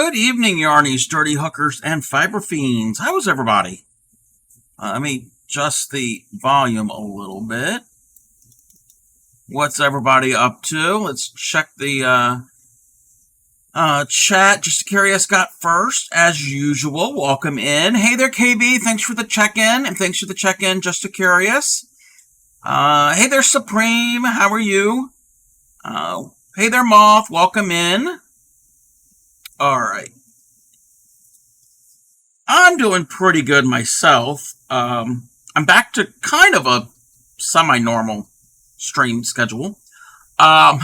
Good evening, Yarnies, Dirty Hookers, and Fiber Fiends. How is everybody? Let me adjust the volume a little bit. What's everybody up to? Let's check the chat. Just Curious got first, as usual. Welcome in. Hey there, KB. Thanks for the check-in, and thanks for the check-in, Just Curious. Hey there, Supreme. How are you? Hey there, Moth. Welcome in. All right. I'm doing pretty good myself. I'm back to kind of a semi-normal stream schedule. I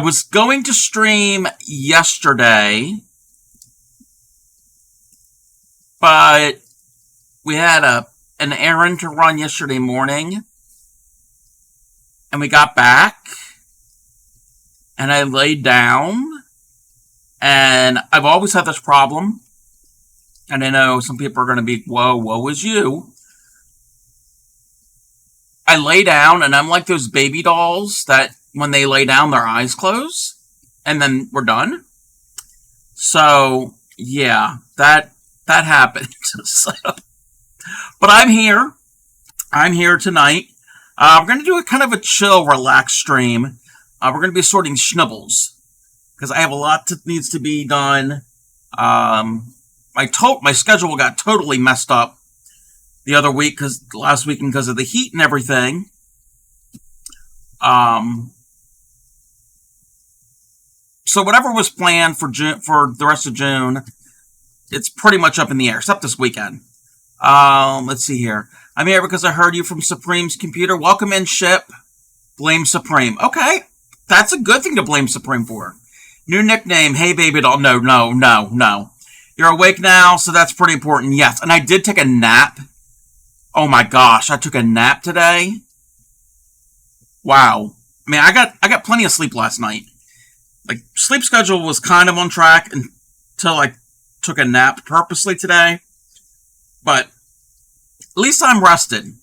was going to stream yesterday, but we had an errand to run yesterday morning, and we got back, and I laid down. And I've always had this problem, and I know some people are going to be, woe is you. I lay down, and I'm like those baby dolls that when they lay down, their eyes close, and then we're done. So, yeah, that happened. But I'm here. I'm here tonight. We're going to do a kind of a chill, relaxed stream. We're going to be sorting Schnibbles, because I have a lot that needs to be done. My schedule got totally messed up the other week, last weekend, because of the heat and everything. So whatever was planned for the rest of June, it's pretty much up in the air, except this weekend. Let's see here. I'm here because I heard you from Supreme's computer. Welcome in, Ship. Blame Supreme. Okay, that's a good thing to blame Supreme for. New nickname, hey baby doll. No. You're awake now, so that's pretty important. Yes, and I did take a nap. Oh my gosh, I took a nap today. Wow. I mean, I got plenty of sleep last night. Like, sleep schedule was kind of on track until I took a nap purposely today. But at least I'm rested.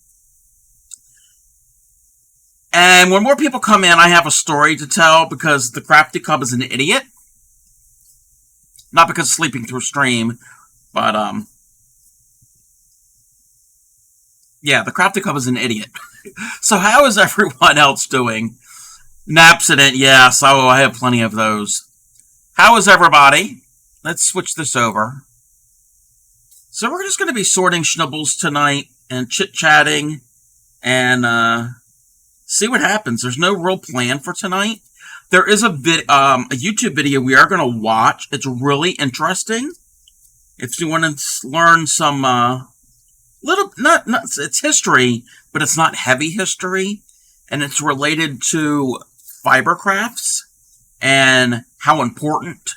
And when more people come in, I have a story to tell, because the Crafty Cub is an idiot. Not because of sleeping through stream, but, yeah, the Crafty Cub is an idiot. So how is everyone else doing? Napsident, yeah, so I have plenty of those. How is everybody? Let's switch this over. So we're just going to be sorting Schnibbles tonight and chit-chatting and, see what happens. There's no real plan for tonight. There is a YouTube video we are going to watch. It's really interesting. If you want to learn some it's history, but it's not heavy history, and it's related to fiber crafts and how important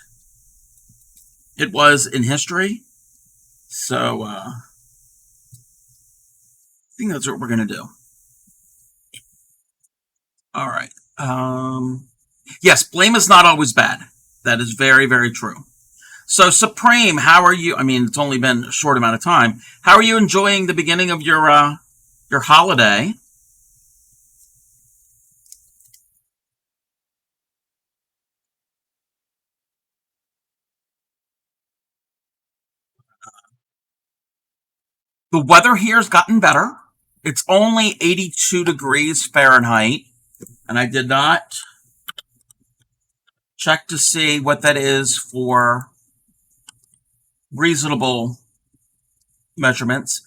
it was in history. So I think that's what we're going to do. All right. Yes, blame is not always bad. That is very, very true. So, Supreme, how are you? I mean, it's only been a short amount of time. How are you enjoying the beginning of your holiday? The weather here has gotten better. It's only 82 degrees Fahrenheit. And I did not check to see what that is for reasonable measurements.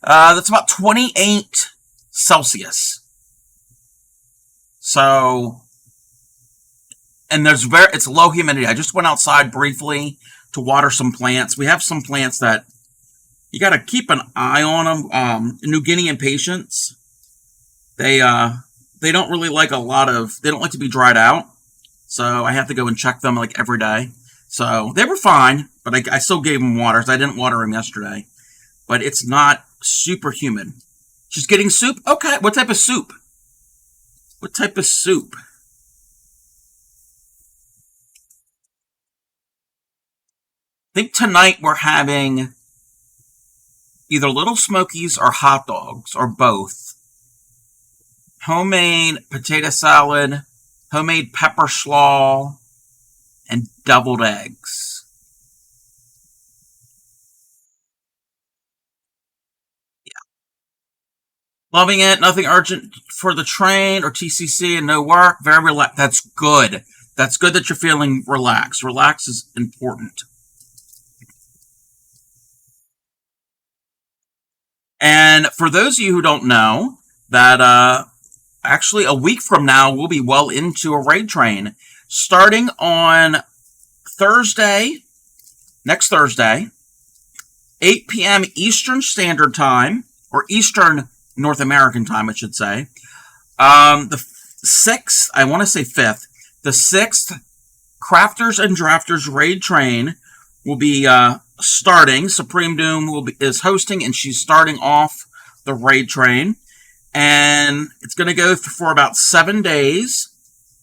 That's about 28 Celsius. So, and it's low humidity. I just went outside briefly to water some plants. We have some plants that you got to keep an eye on them. New Guinea impatiens. They don't really like they don't like to be dried out. So I have to go and check them like every day. So they were fine, but I still gave them water. I didn't water them yesterday. But it's not super humid. She's getting soup? Okay. What type of soup? What type of soup? I think tonight we're having either Little Smokies or hot dogs, or both. Homemade potato salad, homemade pepper slaw, and deviled eggs. Loving it. Nothing urgent for the train or TCC and no work. Very relaxed. That's good. That's good that you're feeling relaxed. Relax is important. And for those of you who don't know, that actually a week from now we'll be well into a raid train. Starting on Thursday, next Thursday, 8 p.m. Eastern Standard Time, or Eastern North American Time, I should say. The 6th, I want to say 5th, the 6th Crafters and Drafters raid train will be starting. Supreme Doom is hosting, and she's starting off the raid train. And it's going to go for about 7 days.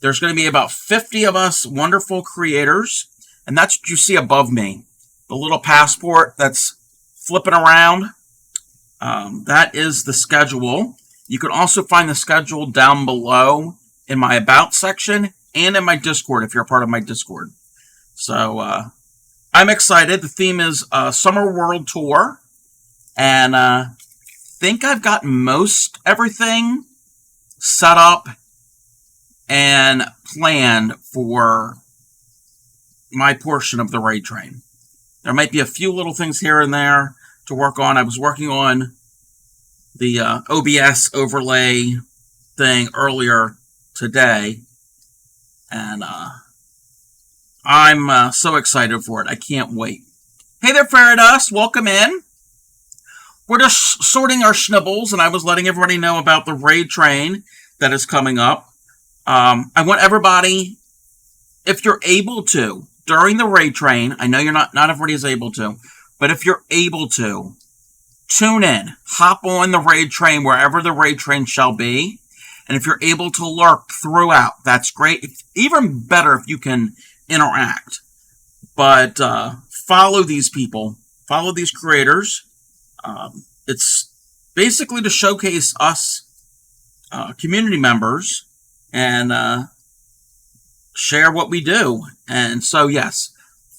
There's going to be about 50 of us wonderful creators. And that's what you see above me. The little passport that's flipping around. That is the schedule. You can also find the schedule down below in my About section and in my Discord if you're a part of my Discord. So I'm excited. The theme is Summer World Tour. And I think I've got most everything set up and planned for my portion of the raid train. There might be a few little things here and there to work on. I was working on the OBS overlay thing earlier today, and I'm so excited for it. I can't wait. Hey there, Fairy Dust. Welcome in. We're just sorting our Schnibbles, and I was letting everybody know about the raid train that is coming up. I want everybody, if you're able to, during the raid train, I know not everybody is able to, but if you're able to, tune in, hop on the raid train wherever the raid train shall be, and if you're able to lurk throughout, that's great. It's even better if you can interact. But follow these people, follow these creators. It's basically to showcase us community members and share what we do. And so, yes,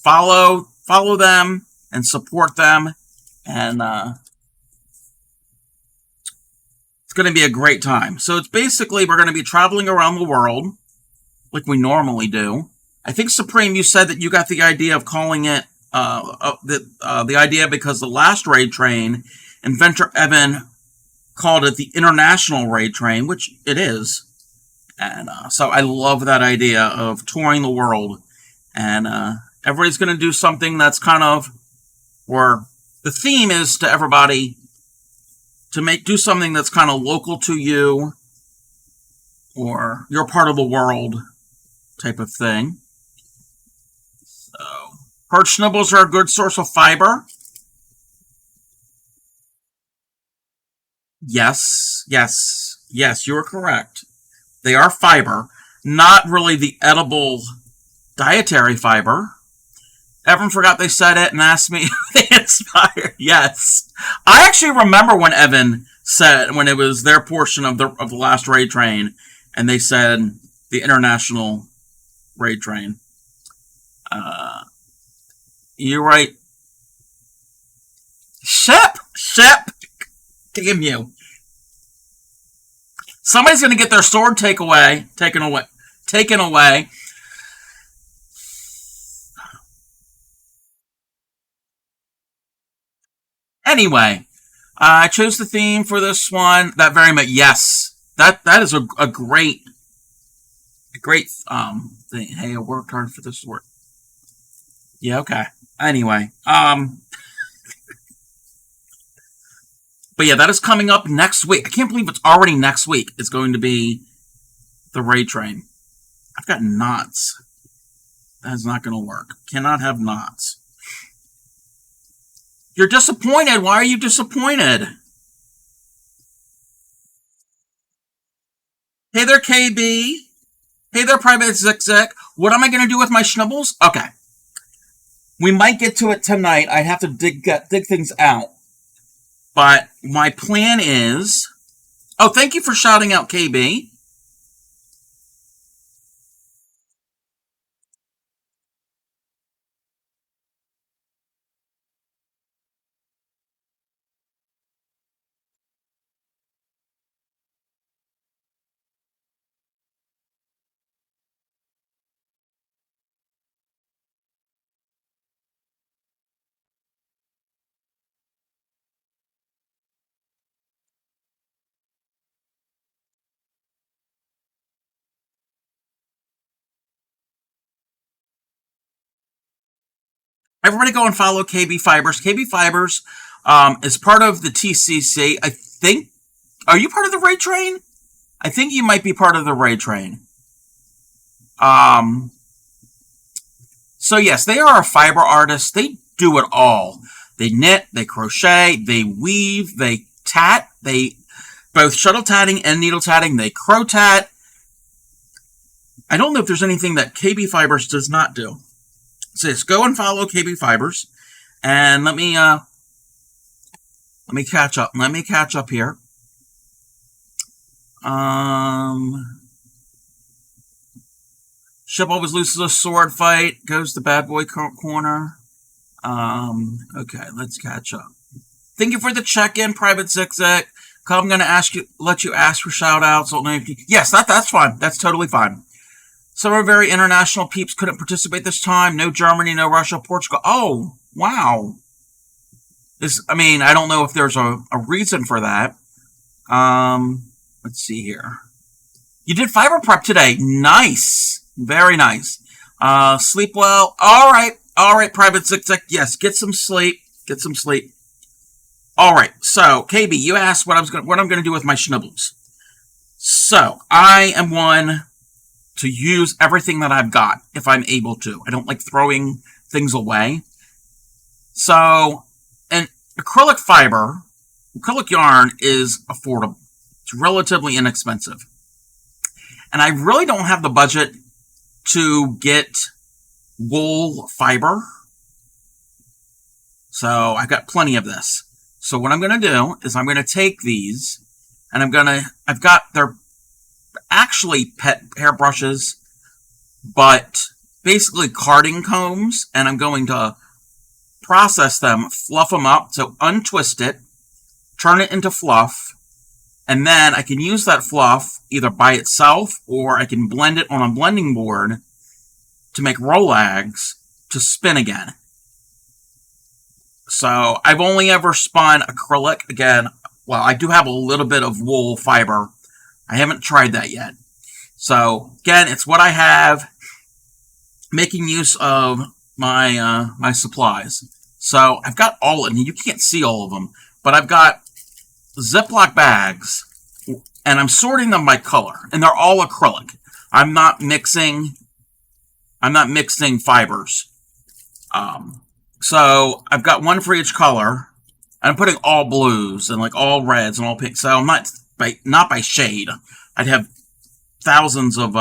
follow them and support them. And it's going to be a great time. So it's basically, we're going to be traveling around the world like we normally do. I think, Supreme, you said that you got the idea of calling it the idea because the last raid train, Inventor Evan called it the International Raid Train, which it is. And so I love that idea of touring the world. And everybody's going to do something that's kind of, or the theme is to everybody to do something that's kind of local to you, or you're part of the world type of thing. So, herd Schnibbles are a good source of fiber. Yes, you are correct. They are fiber, not really the edible dietary fiber. Evan forgot they said it and asked me if they inspired. Yes. I actually remember when Evan said, when it was their portion of the last raid train, and they said the International Raid Train. You're right. Shep! Damn you. Somebody's going to get their sword taken away. Anyway, I chose the theme for this one. That very much, yes. That is a great thing. Hey, I worked hard for this work. Yeah, okay. Anyway, but yeah, that is coming up next week. I can't believe it's already next week. It's going to be the raid train. I've got knots. That is not going to work. Cannot have knots. You're disappointed. Why are you disappointed? Hey there, KB. Hey there, Private Zick. What am I going to do with my Schnibbles? Okay. We might get to it tonight. I'd have to dig things out. But my plan is... Oh, thank you for shouting out, KB. Everybody go and follow KB Fibers. KB Fibers is part of the TCC. I think, are you part of the Raid Train? I think you might be part of the Raid Train. So yes, they are a fiber artist. They do it all. They knit, they crochet, they weave, they tat, they both shuttle tatting and needle tatting, they crow tat. I don't know if there's anything that KB Fibers does not do. So just go and follow KB Fibers, and let me catch up. Let me catch up here. Ship always loses a sword fight. Goes to bad boy corner. Okay, let's catch up. Thank you for the check-in, Private Zigzag. I'm going to let you ask for shout-outs. Yes, that's fine. That's totally fine. Some of our very international peeps couldn't participate this time. No Germany, no Russia, Portugal. Oh, wow. I don't know if there's a reason for that. Let's see here. You did fiber prep today. Nice. Very nice. Sleep well. All right, Private Zigzag. Yes, get some sleep. Get some sleep. All right. So, KB, you asked what I'm going to do with my Schnibbles. So, I am one to use everything that I've got if I'm able to. I don't like throwing things away. So, an acrylic yarn is affordable. It's relatively inexpensive. And I really don't have the budget to get wool fiber. So I've got plenty of this. So what I'm going to do is I'm going to take these and they're actually pet hairbrushes, but basically carding combs, and I'm going to process them, fluff them up, so untwist it, turn it into fluff, and then I can use that fluff either by itself or I can blend it on a blending board to make rollags to spin again. So I've only ever spun acrylic. Again, well, I do have a little bit of wool fiber. I haven't tried that yet. So again, it's what I have, making use of my my supplies. So I've got and you can't see all of them, but I've got Ziploc bags, and I'm sorting them by color, and they're all acrylic. I'm not mixing fibers. So I've got one for each color, and I'm putting all blues and like all reds and all pinks. So I'm not by shade. I'd have thousands of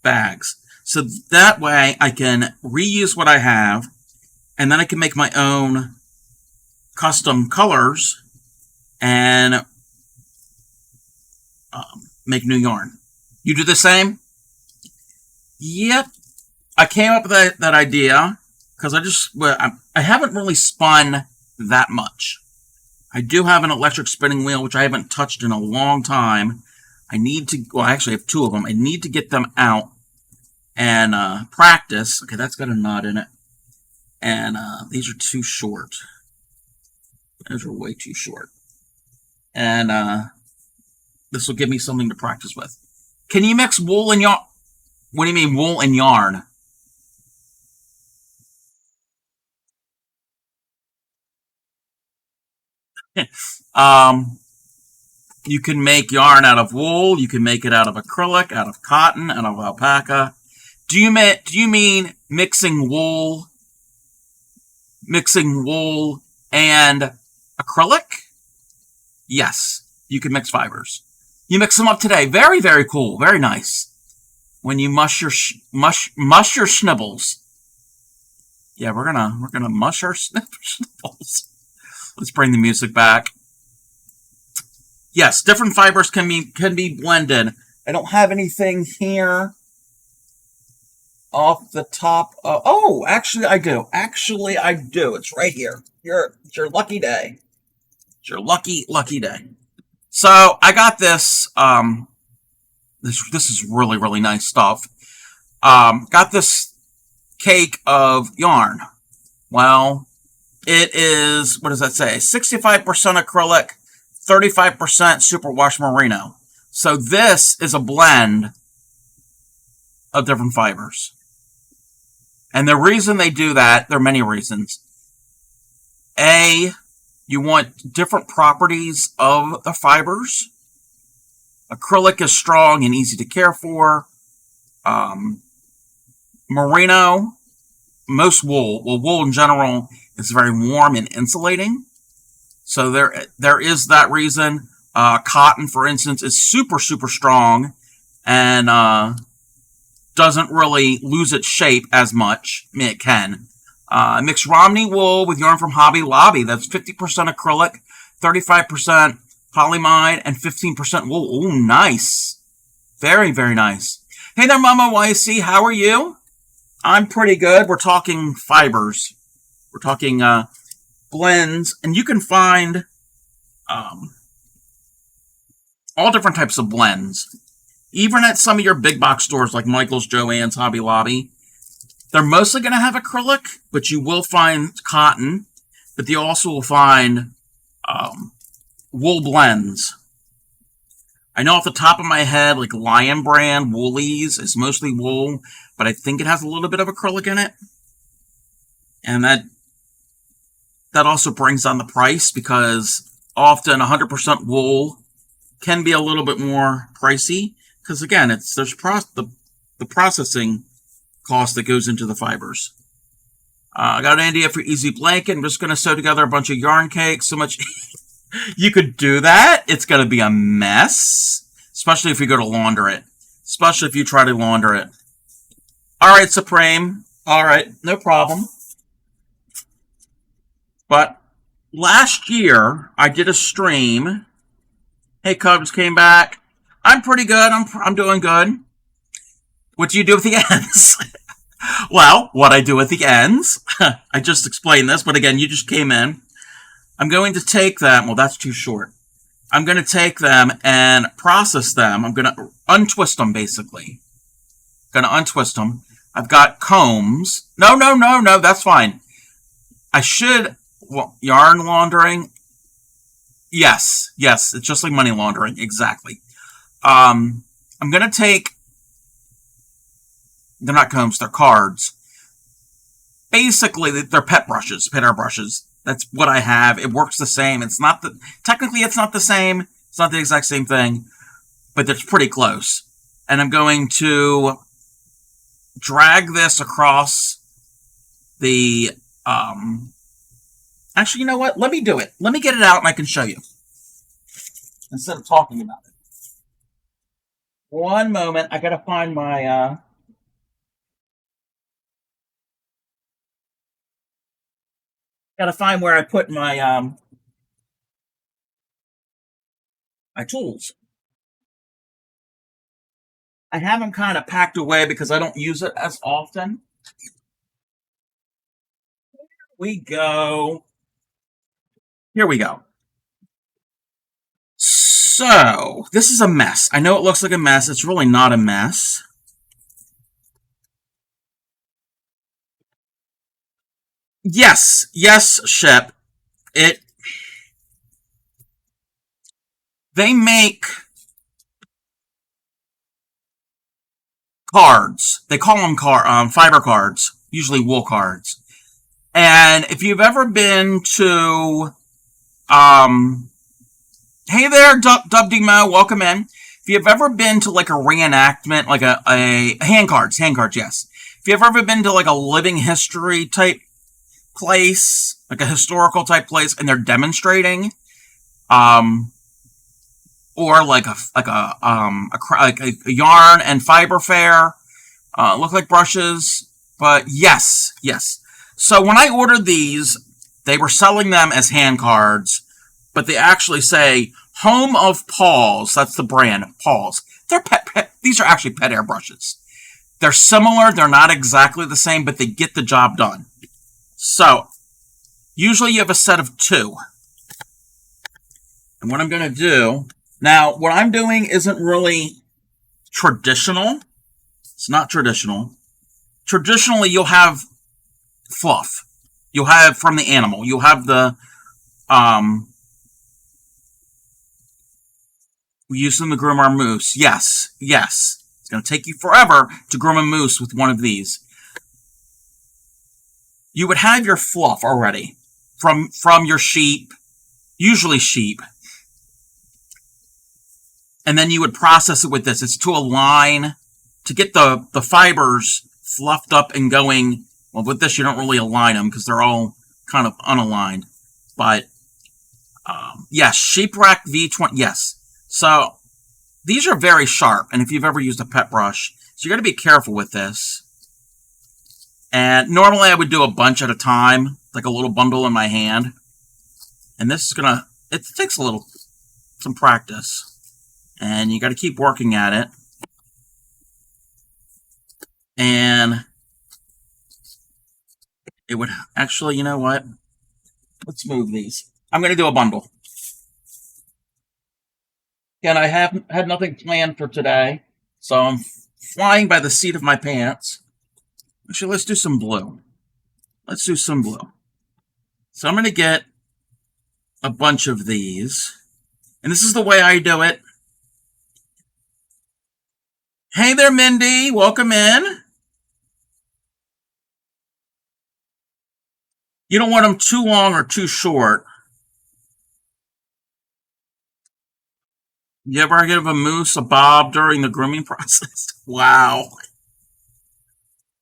bags. So that way I can reuse what I have, and then I can make my own custom colors and make new yarn. You do the same? Yep. I came up with that idea because I haven't really spun that much. I do have an electric spinning wheel, which I haven't touched in a long time. I actually have two of them. I need to get them out and practice. Okay, that's got a knot in it. And these are too short. Those are way too short. And this will give me something to practice with. Can you mix wool and yarn? What do you mean wool and yarn? You can make yarn out of wool. You can make it out of acrylic, out of cotton, out of alpaca. Do you mean mixing wool and acrylic? Yes, you can mix fibers. You mix them up today. Very, very cool. Very nice. When you mush your Schnibbles. Yeah, we're gonna mush our Schnibbles. Let's bring the music back. Yes, different fibers can be blended. I don't have anything here off the top. Oh, actually I do. Actually I do. It's right here. It's your lucky day. It's your lucky day. So I got this. This is really, really nice stuff. Got this cake of yarn. Well, it is, what does that say? 65% acrylic, 35% superwash merino. So this is a blend of different fibers. And the reason they do that, there are many reasons. A, you want different properties of the fibers. Acrylic is strong and easy to care for. Merino, most wool, well, wool in general is very warm and insulating. So there is that reason. Cotton, for instance, is super, super strong and doesn't really lose its shape as much. I mean, it can. Mix Romney wool with yarn from Hobby Lobby. That's 50% acrylic, 35% polyamide, and 15% wool. Ooh, nice. Very, very nice. Hey there, Mama YC. How are you? I'm pretty good. We're talking fibers. We're talking blends. And you can find all different types of blends. Even at some of your big box stores like Michael's, Joann's, Hobby Lobby. They're mostly going to have acrylic, but you will find cotton. But you also will find wool blends. I know off the top of my head, like Lion Brand, Woolies is mostly wool, but I think it has a little bit of acrylic in it. And that also brings down the price because often 100% wool can be a little bit more pricey because again, there's the processing cost that goes into the fibers. I got an idea for easy blanket. I'm just going to sew together a bunch of yarn cakes. So much you could do that. It's going to be a mess, especially if you go to launder it, especially if you try to launder it. All right, Supreme. All right, no problem. But last year I did a stream. Hey, Cubs came back. I'm pretty good. I'm doing good. What do you do with the ends? Well, what I do with the ends, I just explained this, but again, you just came in. I'm going to take them. Well, that's too short. I'm going to take them and process them. I'm going to untwist them, basically. Going to untwist them. I've got combs. No, that's fine. I should, well, yarn laundering. Yes, it's just like money laundering, exactly. I'm going to take, they're not combs, they're cards. Basically, they're pet brushes, pet airbrushes. That's what I have. It works the same. Technically it's not the same. It's not the exact same thing, but it's pretty close. And I'm going to drag this across the, actually, you know what? Let me do it. Let me get it out and I can show you. Instead of talking about it. One moment. I gotta find my, gotta find where I put my, my tools. I have them kind of packed away because I don't use it as often. Here we go. So, this is a mess. I know it looks like a mess. It's really not a mess. Yes, Shep. They make cards. They call them fiber cards, usually wool cards. And if you've ever been to, hey there, Dub Mo, welcome in. If you've ever been to like a reenactment, like a hand cards, yes. If you've ever been to like a living history type place, like a historical type place, and they're demonstrating, or like a yarn and fiber fair, look like brushes, but yes. So when I ordered these, they were selling them as hand cards, but they actually say Home of Paws. That's the brand, Paws. They're these are actually pet airbrushes. They're similar. They're not exactly the same, but they get the job done. So usually you have a set of 2. And what I'm going to do now, what I'm doing isn't really traditional. It's not traditional. Traditionally, you'll have fluff. You'll have from the animal. You'll have the, we use them to groom our moose. Yes. It's going to take you forever to groom a moose with one of these. you would have your fluff already from your sheep, usually sheep. And then you would process it with this. It's to align, to get the fibers fluffed up and going. Well, with this, you don't really align them because they're all kind of unaligned. But, yes, Sheep Rack V20, yes. So, these are very sharp. And if you've ever used a pet brush, so you got to be careful with this. And normally I would do a bunch at a time, like a little bundle in my hand. And this is going to, it takes some practice. And you got to keep working at it. And it would actually, you know what? Let's move these. I'm going to do a bundle. Again, I haven't had nothing planned for today, so I'm flying by the seat of my pants. Actually, let's do some blue. Let's do some blue. So I'm going to get a bunch of these. And this is the way I do it. Hey there, Mindy. Welcome in. You don't want them too long or too short. You ever give a moose a bob during the grooming process? Wow.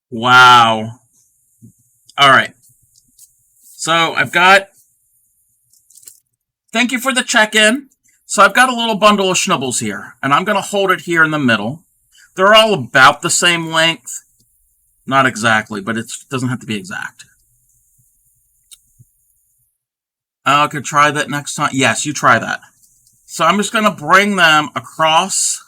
Wow. All right. So I've got, thank you for the check-in. So I've got a little bundle of Schnibbles here, and I'm going to hold it here in the middle. They're all about the same length. Not exactly, but it doesn't have to be exact. I could try that next time. Yes, you try that. So I'm just going to bring them across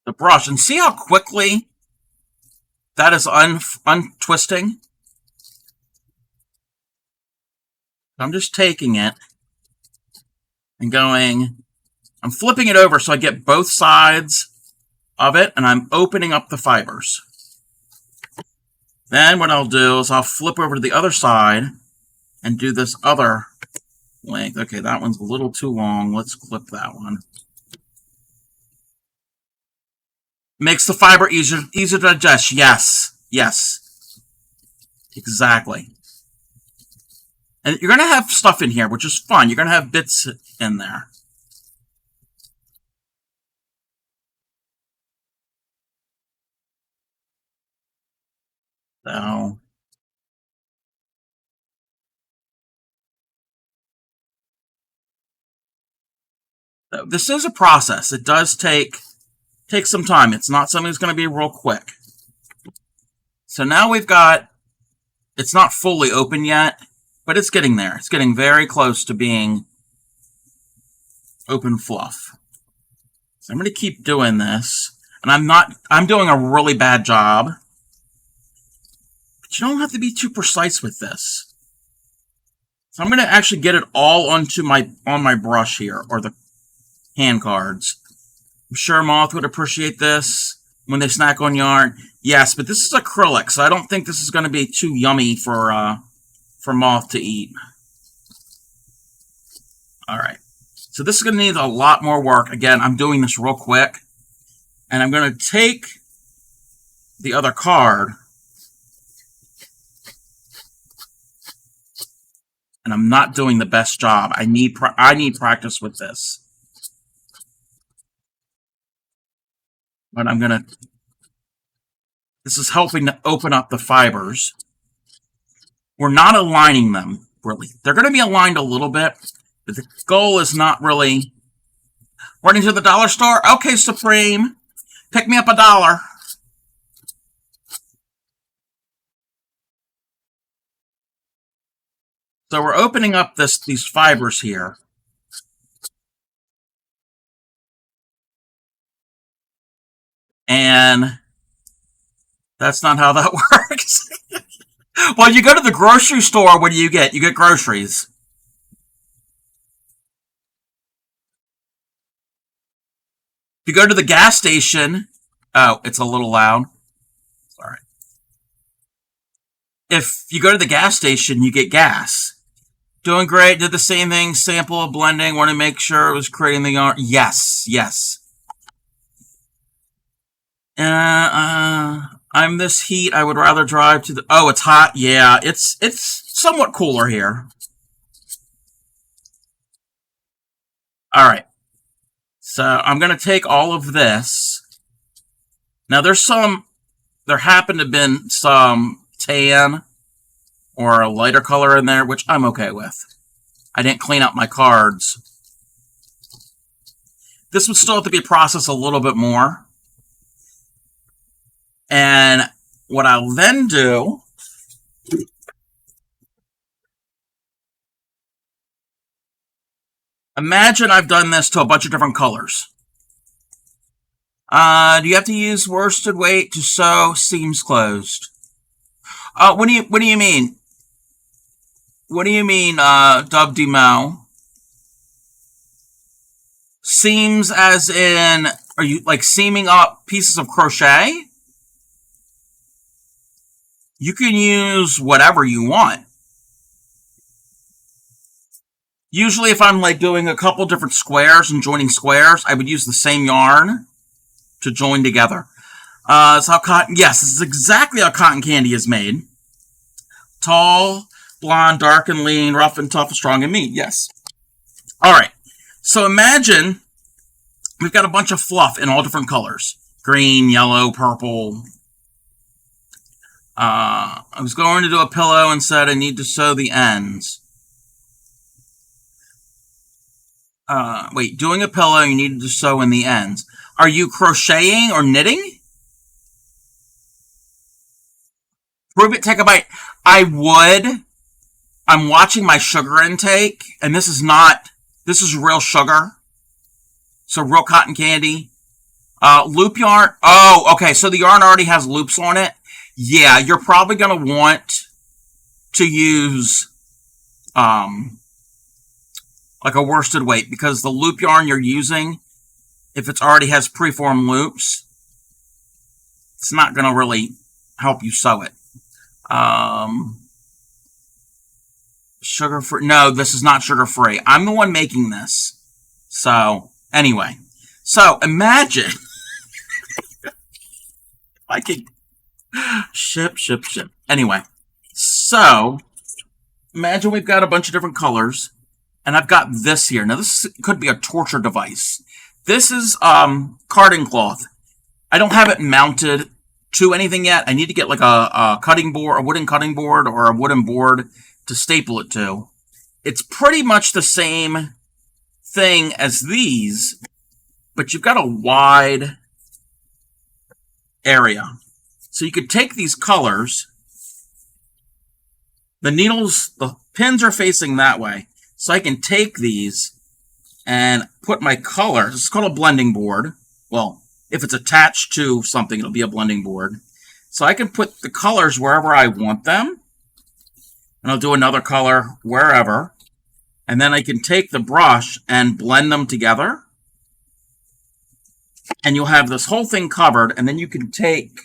the brush. And see how quickly that is untwisting? I'm just taking it and going, I'm flipping it over so I get both sides of it, and I'm opening up the fibers. Then what I'll do is I'll flip over to the other side and do this other length. Okay, that one's a little too long. Let's clip that one. Makes the fiber easier to digest. Yes. Yes. Exactly. And you're going to have stuff in here, which is fun. You're going to have bits in there. So this is a process. It does take some time. It's not something that's going to be real quick. So now we've got, it's not fully open yet, but it's getting there. It's getting very close to being open fluff. So I'm going to keep doing this. And I'm doing a really bad job. But you don't have to be too precise with this. So I'm going to actually get it all on my brush here, or the hand cards. I'm sure Moth would appreciate this when they snack on yarn. Yes, but this is acrylic, so I don't think this is going to be too yummy for Moth to eat. All right. So this is going to need a lot more work. Again, I'm doing this real quick. And I'm going to take the other card. And I'm not doing the best job. I need practice with this. But I'm going to, this is helping to open up the fibers. We're not aligning them, really. They're going to be aligned a little bit, but the goal is not really running to the dollar store. Okay, Supreme, pick me up $1. So we're opening up these fibers here. And that's not how that works. Well, you go to the grocery store, what do you get? You get groceries. If you go to the gas station, oh, it's a little loud. Sorry. If you go to the gas station, you get gas. Doing great, did the same thing, sample of blending, want to make sure it was creating the yarn. Yes, yes. I'm this heat. I would rather drive to the... Oh, it's hot. Yeah, it's somewhat cooler here. All right. So I'm going to take all of this. Now, there happen to have been some tan or a lighter color in there, which I'm okay with. I didn't clean up my cards. This would still have to be processed a little bit more. And what I'll then do... Imagine I've done this to a bunch of different colors. Do you have to use worsted weight to sew seams closed? What do you mean? What do you mean, Dub Demo? Seams as in, are you like seaming up pieces of crochet? You can use whatever you want. Usually if I'm like doing a couple different squares and joining squares, I would use the same yarn to join together. It's how cotton, yes, this is exactly how cotton candy is made. Tall, blonde, dark and lean, rough and tough, strong and mean, yes. All right, so imagine we've got a bunch of fluff in all different colors. Green, yellow, purple. I was going to do a pillow and said I need to sew the ends. Wait, doing a pillow, you needed to sew in the ends. Are you crocheting or knitting? Prove it, take a bite. I would. I'm watching my sugar intake, and this is real sugar. So real cotton candy. Loop yarn. Oh, okay, so the yarn already has loops on it. Yeah, you're probably going to want to use, like a worsted weight, because the loop yarn you're using, if it already has preformed loops, it's not going to really help you sew it. Sugar-free. No, this is not sugar-free. I'm the one making this. So, anyway. So, imagine. I can ship. Anyway. So, imagine we've got a bunch of different colors. And I've got this here. Now, this could be a torture device. This is carding cloth. I don't have it mounted to anything yet. I need to get like a cutting board, a wooden cutting board, or a wooden board to staple it to. It's pretty much the same thing as these, but you've got a wide area. So you could take these colors. The needles, the pins are facing that way. So I can take these and put my colors. It's called a blending board. Well, if it's attached to something, it'll be a blending board. So I can put the colors wherever I want them. And I'll do another color wherever. And then I can take the brush and blend them together. And you'll have this whole thing covered. And then you can take...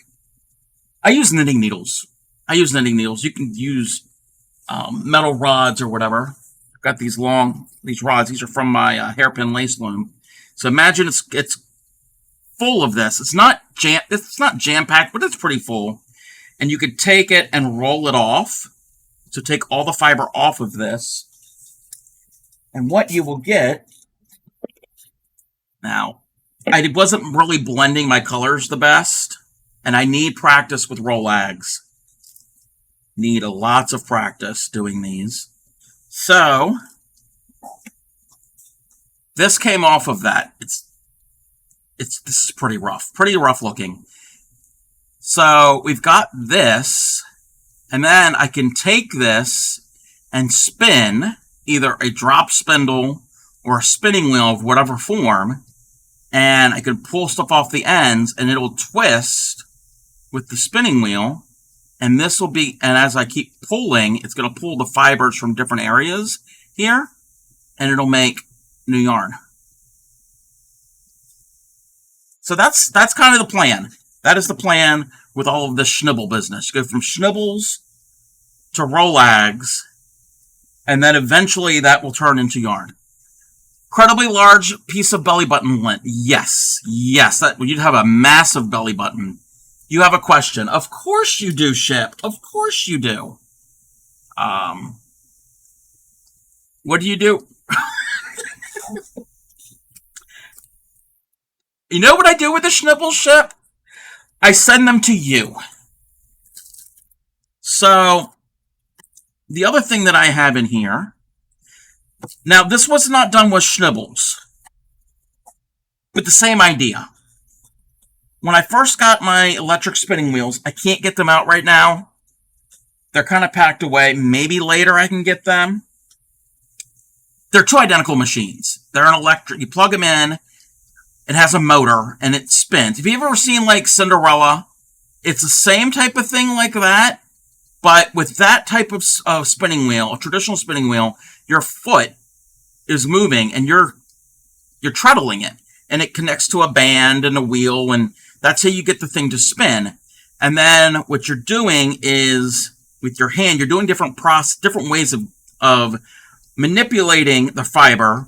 I use knitting needles. You can use metal rods or whatever. Got these rods. These are from my hairpin lace loom. So imagine it's full of this. It's not jam-packed, but it's pretty full. And you could take it and roll it off. So take all the fiber off of this. And what you will get... Now, I wasn't really blending my colors the best. And I need practice with roll-ags. Need lots of practice doing these. So, this came off of that. This is pretty rough looking. So, we've got this, and then I can take this and spin either a drop spindle or a spinning wheel of whatever form, and I can pull stuff off the ends, and it'll twist with the spinning wheel. And this will be, and as I keep pulling, it's going to pull the fibers from different areas here, and it'll make new yarn. So that's kind of the plan. That is the plan with all of this Schnibble business. You go from Schnibbles to roll-ags, and then eventually that will turn into yarn. Incredibly large piece of belly button lint. Yes. Yes. That you'd have a massive belly button. You have a question. Of course you do, Ship. Of course you do. What do you do? You know what I do with the Schnibbles, Ship? I send them to you. So, the other thing that I have in here. Now, this was not done with Schnibbles. But the same idea. When I first got my electric spinning wheels, I can't get them out right now. They're kind of packed away. Maybe later I can get them. They're two identical machines. They're an electric. You plug them in. It has a motor, and it spins. Have you ever seen, like, Cinderella? It's the same type of thing like that, but with that type of spinning wheel, a traditional spinning wheel, your foot is moving, and you're treadling it, and it connects to a band and a wheel, and that's how you get the thing to spin. And then what you're doing is, with your hand, you're doing different ways of manipulating the fiber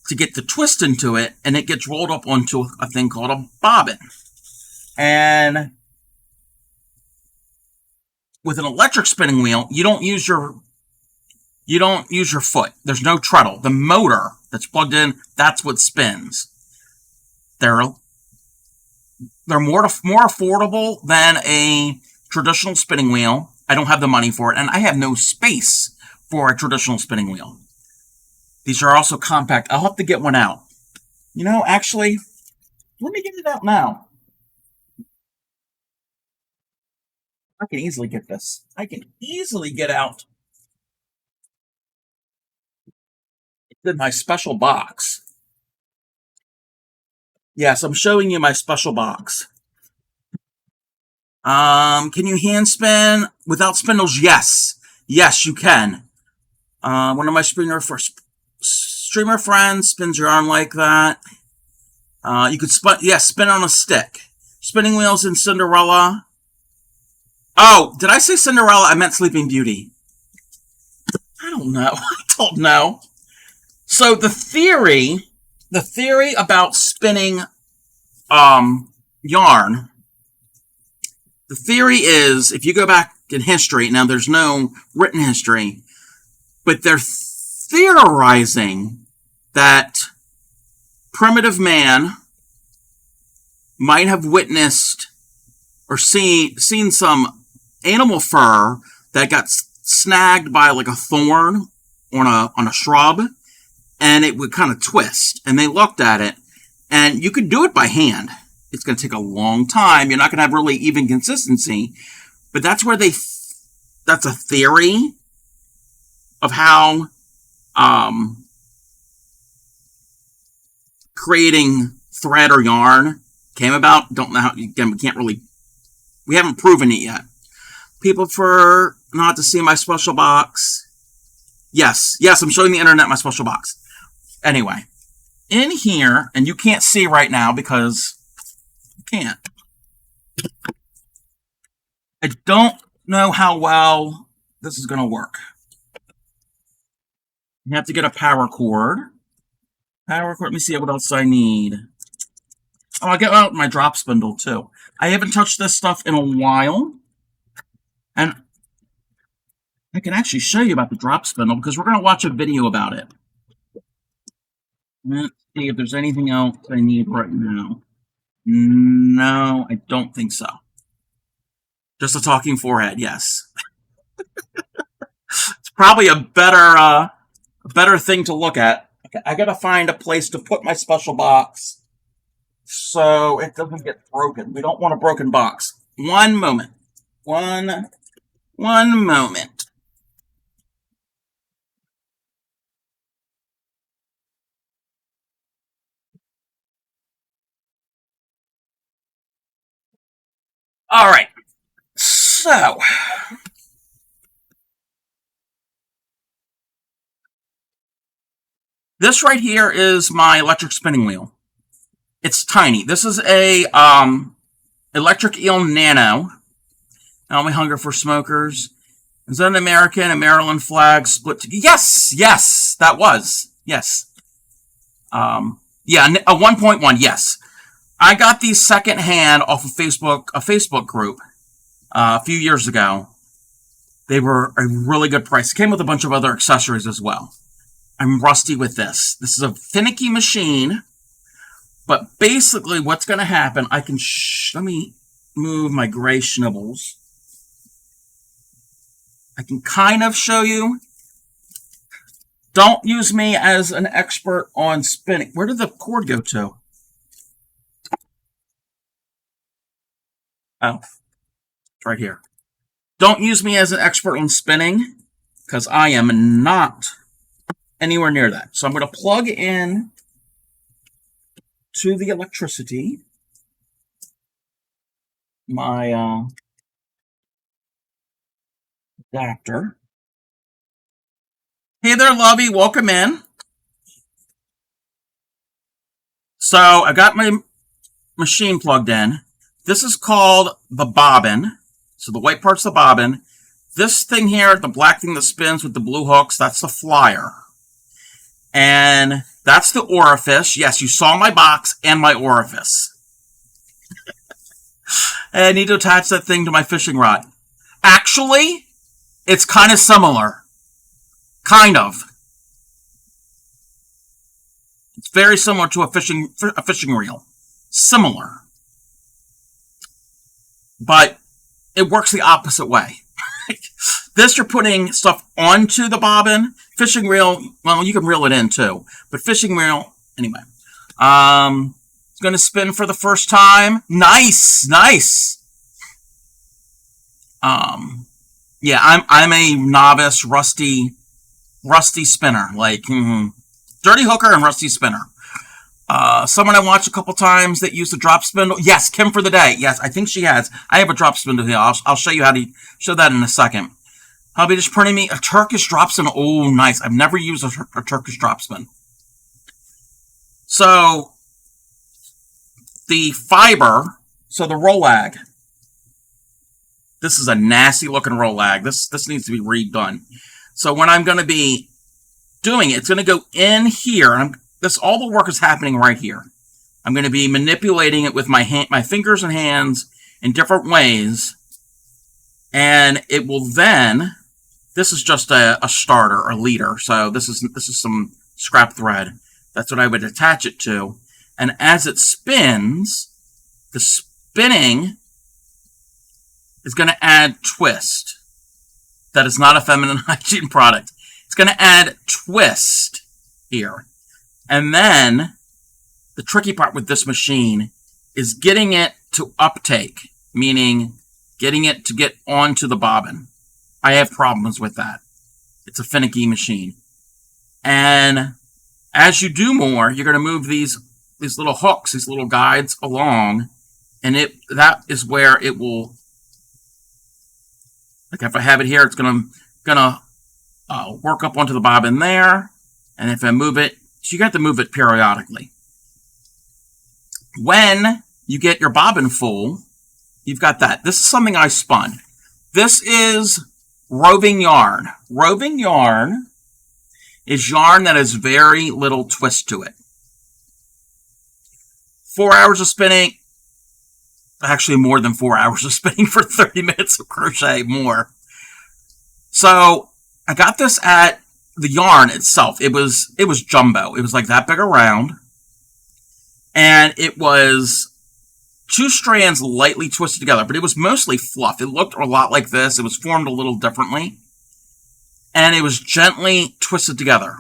to get the twist into it, and it gets rolled up onto a thing called a bobbin. And with an electric spinning wheel, you don't use your foot. There's no treadle. The motor that's plugged in, that's what spins. They're more affordable than a traditional spinning wheel. I don't have the money for it, and I have no space for a traditional spinning wheel. These are also compact. I'll have to get one out. You know, actually, let me get it out now. I can easily get this. I can easily get out. It's in my special box. Yes, I'm showing you my special box. Can you hand spin without spindles? Yes. Yes, you can. One of my streamer friends spins your arm like that. You could spin on a stick. Spinning wheels in Cinderella. Oh, did I say Cinderella? I meant Sleeping Beauty. I don't know. I don't know. So the theory about spinning yarn, the theory is, if you go back in history, now there's no written history, but they're theorizing that primitive man might have witnessed or seen some animal fur that got snagged by like a thorn on a shrub, and it would kind of twist. And they looked at it, and you could do it by hand. It's going to take a long time. You're not going to have really even consistency, but that's where that's a theory of how creating thread or yarn came about. Don't know how. Again, we haven't proven it yet. People prefer not to see my special box. Yes, I'm showing the internet my special box. Anyway, in here, and you can't see right now because you can't. I don't know how well this is going to work. You have to get a power cord. Let me see what else I need. Oh, I'll get out my drop spindle too. I haven't touched this stuff in a while. And I can actually show you about the drop spindle because we're going to watch a video about it. Let's see if there's anything else I need right now. No, I don't think so. Just a talking forehead, yes. It's probably a better thing to look at. Okay, I gotta find a place to put my special box so it doesn't get broken. We don't want a broken box. One moment. One moment. All right. So, this right here is my electric spinning wheel. It's tiny. This is a electric eel nano. Only hunger for smokers. Is that an American and Maryland flag split together? Yes, that was. Yes. Yeah, a 1.1, yes. I got these secondhand off of Facebook, a Facebook group, a few years ago. They were a really good price. It came with a bunch of other accessories as well. I'm rusty with this. This is a finicky machine, but basically what's going to happen, I can, let me move my gray Schnibbles. I can kind of show you. Don't use me as an expert on spinning. Where did the cord go to? Oh, it's right here. Don't use me as an expert on spinning, because I am not anywhere near that. So I'm going to plug in to the electricity my adapter. Hey there, Lovey. Welcome in. So I got my machine plugged in. This is called the bobbin. So the white part's the bobbin. This thing here, the black thing that spins with the blue hooks, that's the flyer. And that's the orifice. Yes, you saw my box and my orifice. And I need to attach that thing to my fishing rod. Actually, it's kind of similar. Kind of. It's very similar to a fishing reel. Similar. But it works the opposite way. This, you're putting stuff onto the bobbin. Fishing reel, well, you can reel it in too. But fishing reel, anyway. It's going to spin for the first time. Nice, nice. Yeah, I'm a novice, rusty spinner. Like, dirty hooker and rusty spinner. Someone I watched a couple times that used a drop spindle. Yes, Kim for the day. Yes, I think she has. I have a drop spindle here. I'll show you how to show that in a second. Hubby just printing me a Turkish drop spin. Oh, nice. I've never used a Turkish drop spin. So, the fiber, so the rolag. This is a nasty looking rolag. This needs to be redone. So when I'm going to be doing it, it's going to go in here. All the work is happening right here. I'm going to be manipulating it with my fingers and hands in different ways. And it will then, this is just a starter, a leader. So this is some scrap thread. That's what I would attach it to. And as it spins, the spinning is going to add twist. That is not a feminine hygiene product. It's going to add twist here. And then the tricky part with this machine is getting it to uptake, meaning getting it to get onto the bobbin. I have problems with that. It's a finicky machine. And as you do more, you're going to move these little hooks, these little guides along, and that is where it will, like if I have it here, it's gonna work up onto the bobbin there, and if I move it, so you got to move it periodically. When you get your bobbin full, you've got that. This is something I spun. This is roving yarn. Roving yarn is yarn that has very little twist to it. 4 hours of spinning, actually more than 4 hours of spinning for 30 minutes of crochet, more. So I got this at the yarn itself. It was jumbo. It was like that big around. And it was 2 strands lightly twisted together, but it was mostly fluff. It looked a lot like this. It was formed a little differently. And it was gently twisted together.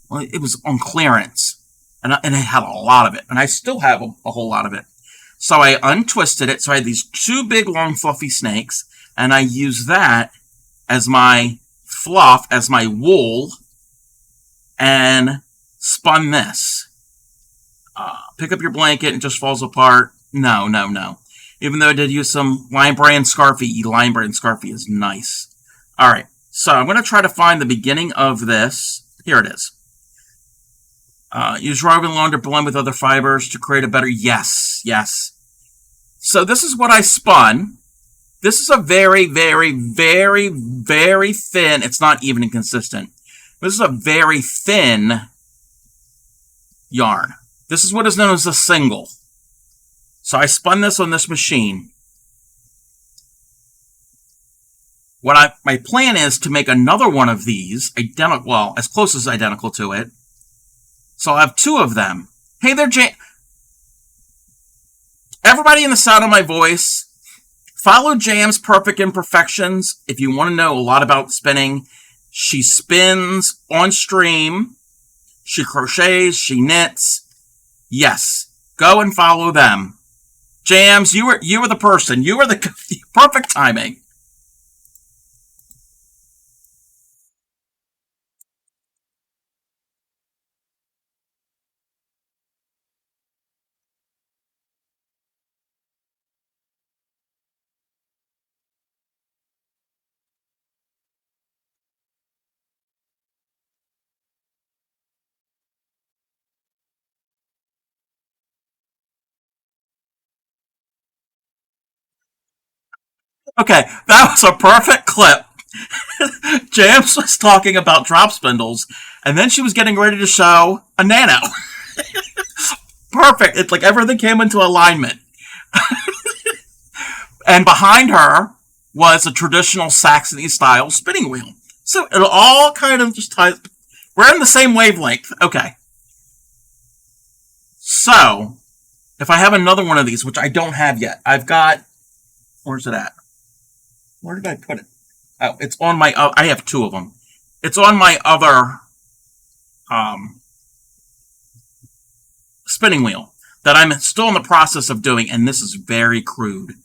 Well, it was on clearance. And it had a lot of it. And I still have a whole lot of it. So I untwisted it. So I had these 2 big, long, fluffy snakes. And I used that as my fluff, as my wool. And spun this. Pick up your blanket and it just falls apart. No. Even though I did use some Lion Brand Scarfie. Lion Brand Scarfie is nice. Alright. So I'm going to try to find the beginning of this. Here it is. Use roving yarn to blend with other fibers to create a better... Yes. So this is what I spun. This is a very, very, very, very thin... It's not even and consistent. This is a very thin yarn. This is what is known as a single. So I spun this on this machine. My plan is to make another one of these, identical, well, as close as identical to it. So I'll have two of them. Hey there, everybody in the sound of my voice, follow Jam's Perfect Imperfections if you want to know a lot about spinning. She spins on stream. She crochets. She knits. Yes, go and follow them. Jams, you were the person. You were the perfect timing. Okay, that was a perfect clip. Jams was talking about drop spindles, and then she was getting ready to show a nano. Perfect. It's like everything came into alignment. And behind her was a traditional Saxony style spinning wheel. So it all kind of just ties. We're in the same wavelength. Okay. So, if I have another one of these, which I don't have yet, I've got. Where's it at? Where did I put it? Oh, it's on my. I have two of them. It's on my other spinning wheel that I'm still in the process of doing, and this is very crude.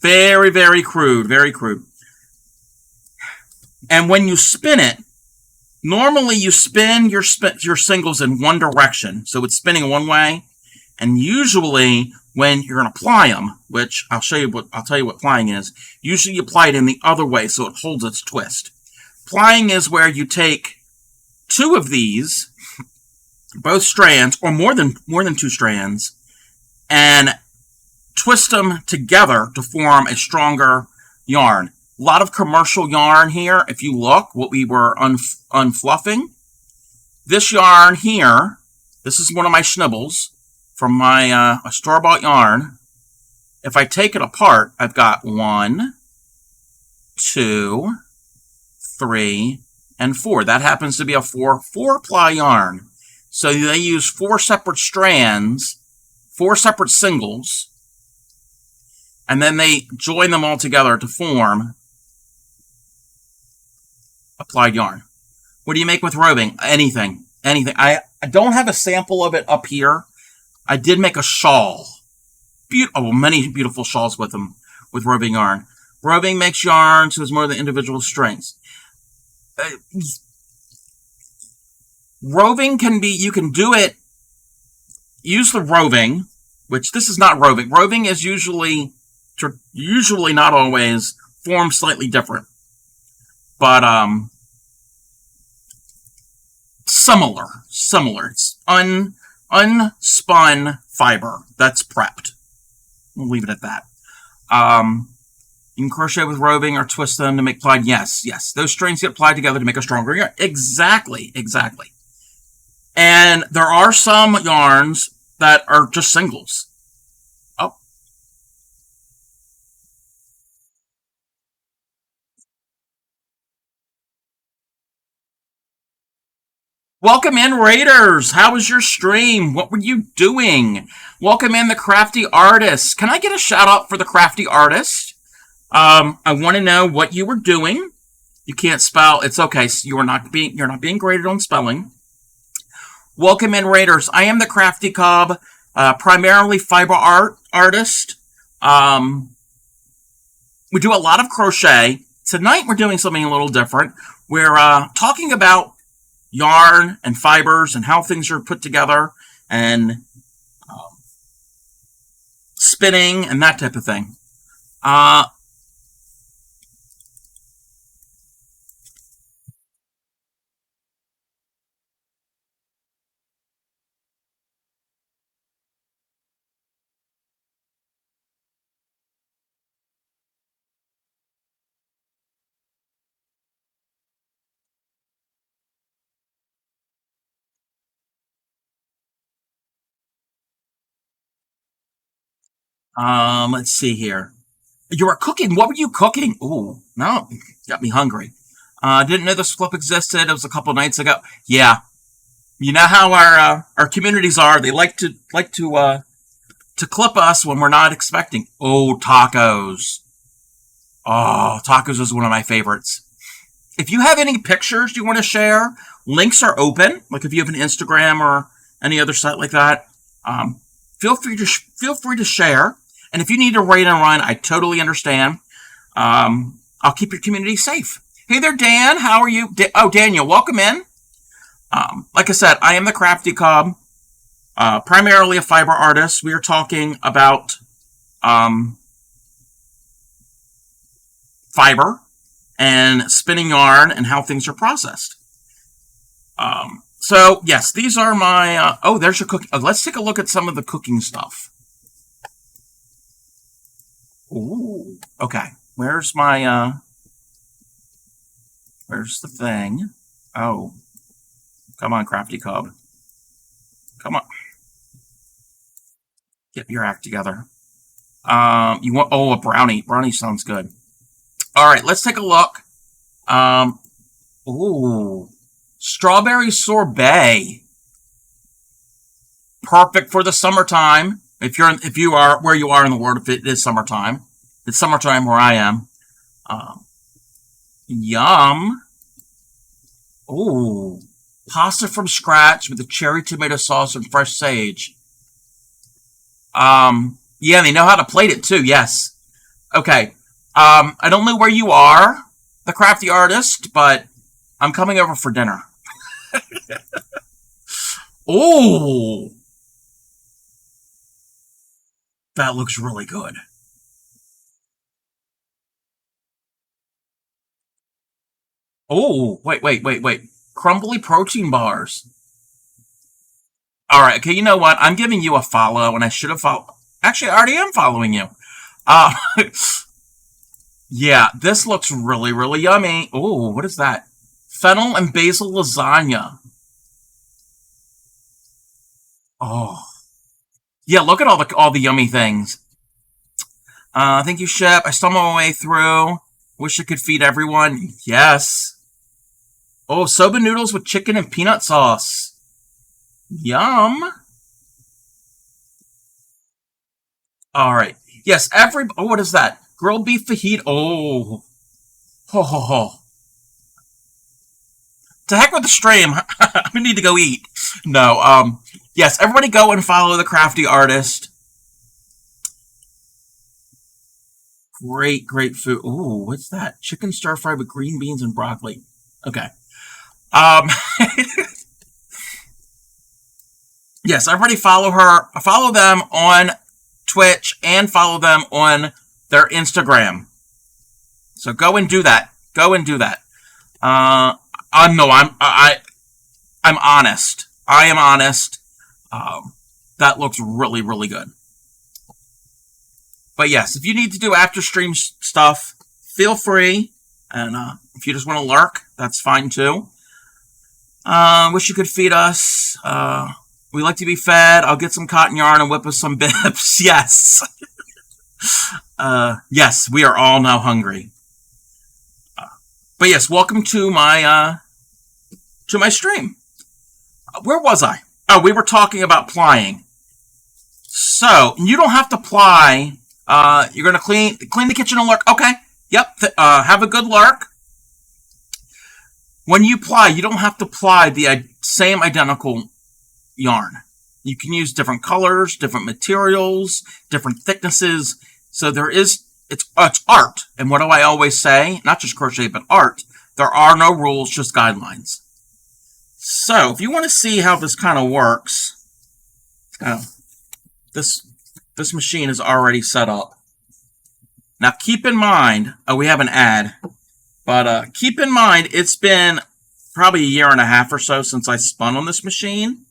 Very, very crude. Very crude. And when you spin it, normally you spin your singles in one direction, so it's spinning one way. And usually, when you're going to ply them, which I'll tell you what plying is. Usually, you apply it in the other way, so it holds its twist. Plying is where you take two of these, both strands, or more than two strands, and twist them together to form a stronger yarn. A lot of commercial yarn here. If you look, what we were unfluffing. This yarn here, this is one of my Schnibbles from my store-bought yarn. If I take it apart, I've got 1, 2, 3, and 4. That happens to be a four-ply yarn. So they use 4 separate strands, 4 separate singles, and then they join them all together to form applied yarn. What do you make with roving? Anything. I don't have a sample of it up here. I did make a shawl. Many beautiful shawls with them, with roving yarn. Roving makes yarn, so it's more than individual strings. Roving can be, you can do it, use the roving, which this is not roving. Roving is usually, not always, formed slightly different. But, similar. It's unspun fiber that's prepped. We'll leave it at that. You can crochet with roving or twist them to make plied. Yes. Those strings get plied together to make a stronger yarn. Exactly. And there are some yarns that are just singles. Oh. Welcome in, Raiders. How was your stream? What were you doing? Welcome in, the Crafty Artist. Can I get a shout out for the Crafty Artist? I want to know what you were doing. You can't spell. It's okay. You're not being graded on spelling. Welcome in, Raiders. I am the Crafty Cobb, primarily fiber artist. We do a lot of crochet. Tonight we're doing something a little different. We're talking about yarn and fibers and how things are put together and spinning and that type of thing. Let's see here. You were cooking. What were you cooking? Ooh, no, got me hungry. Didn't know this flip existed. It was a couple nights ago. Yeah, you know how our communities are. They like to clip us when we're not expecting. Oh, tacos. Oh, tacos is one of my favorites. If you have any pictures you want to share, links are open. Like if you have an Instagram or any other site like that, um, feel free to share. And if you need to raid and run, I totally understand. I'll keep your community safe. Hey there, Dan. How are you? Daniel, welcome in. Like I said, I am the Crafty Cub, primarily a fiber artist. We are talking about um, fiber and spinning yarn and how things are processed. So yes, these are my. There's your cooking. Let's take a look at some of the cooking stuff. Ooh. Okay. Where's my? Where's the thing? Oh, come on, Crafty Cub. Come on. Get your act together. You want? Oh, a brownie. Brownie sounds good. All right. Let's take a look. Um. Ooh. Strawberry sorbet. Perfect for the summertime. If you are where you are in the world, if it is summertime, it's summertime where I am. Um, Yum. Ooh, pasta from scratch with the cherry tomato sauce and fresh sage. Yeah, they know how to plate it too. Yes. Okay. I don't know where you are, the crafty artist, but I'm coming over for dinner. Ooh, that looks really good. Oh, wait. Crumbly protein bars. All right. Okay. You know what? I'm giving you a follow, and I should have followed. Actually, I already am following you. Uh, yeah, this looks really, really yummy. Oh, what is that? Fennel and basil lasagna. Oh, yeah. Look at all the yummy things. Thank you, Shep. I stumbled my way through. Wish I could feed everyone. Yes. Oh, soba noodles with chicken and peanut sauce. Yum. All right. Yes, oh, what is that? Grilled beef fajita. Oh. Ho, ho, ho. To heck with the stream. We need to go eat. No, yes, everybody go and follow the crafty artist. Great, great food. Ooh, what's that? Chicken stir fry with green beans and broccoli. Okay. Um, yes, everybody follow her. Follow them on Twitch and follow them on their Instagram. So go and do that. Go and do that. No, I'm honest. I am honest. That looks really, really good. But yes, if you need to do after stream stuff, feel free. And if you just want to lurk, that's fine too. Wish you could feed us. We like to be fed. I'll get some cotton yarn and whip us some bibs. Yes. Yes, we are all now hungry. But yes, welcome to my stream. Where was I? Oh, we were talking about plying. So you don't have to ply. You're gonna clean the kitchen and lurk. Okay. Yep. Have a good lurk. When you ply, you don't have to ply the same identical yarn. You can use different colors, different materials, different thicknesses. So it's art. And what do I always say? Not just crochet, but art. There are no rules, just guidelines. So if you want to see how this kind of works, this machine is already set up. Now keep in mind, we have an ad, but keep in mind it's been probably a year and a half or so since I spun on this machine.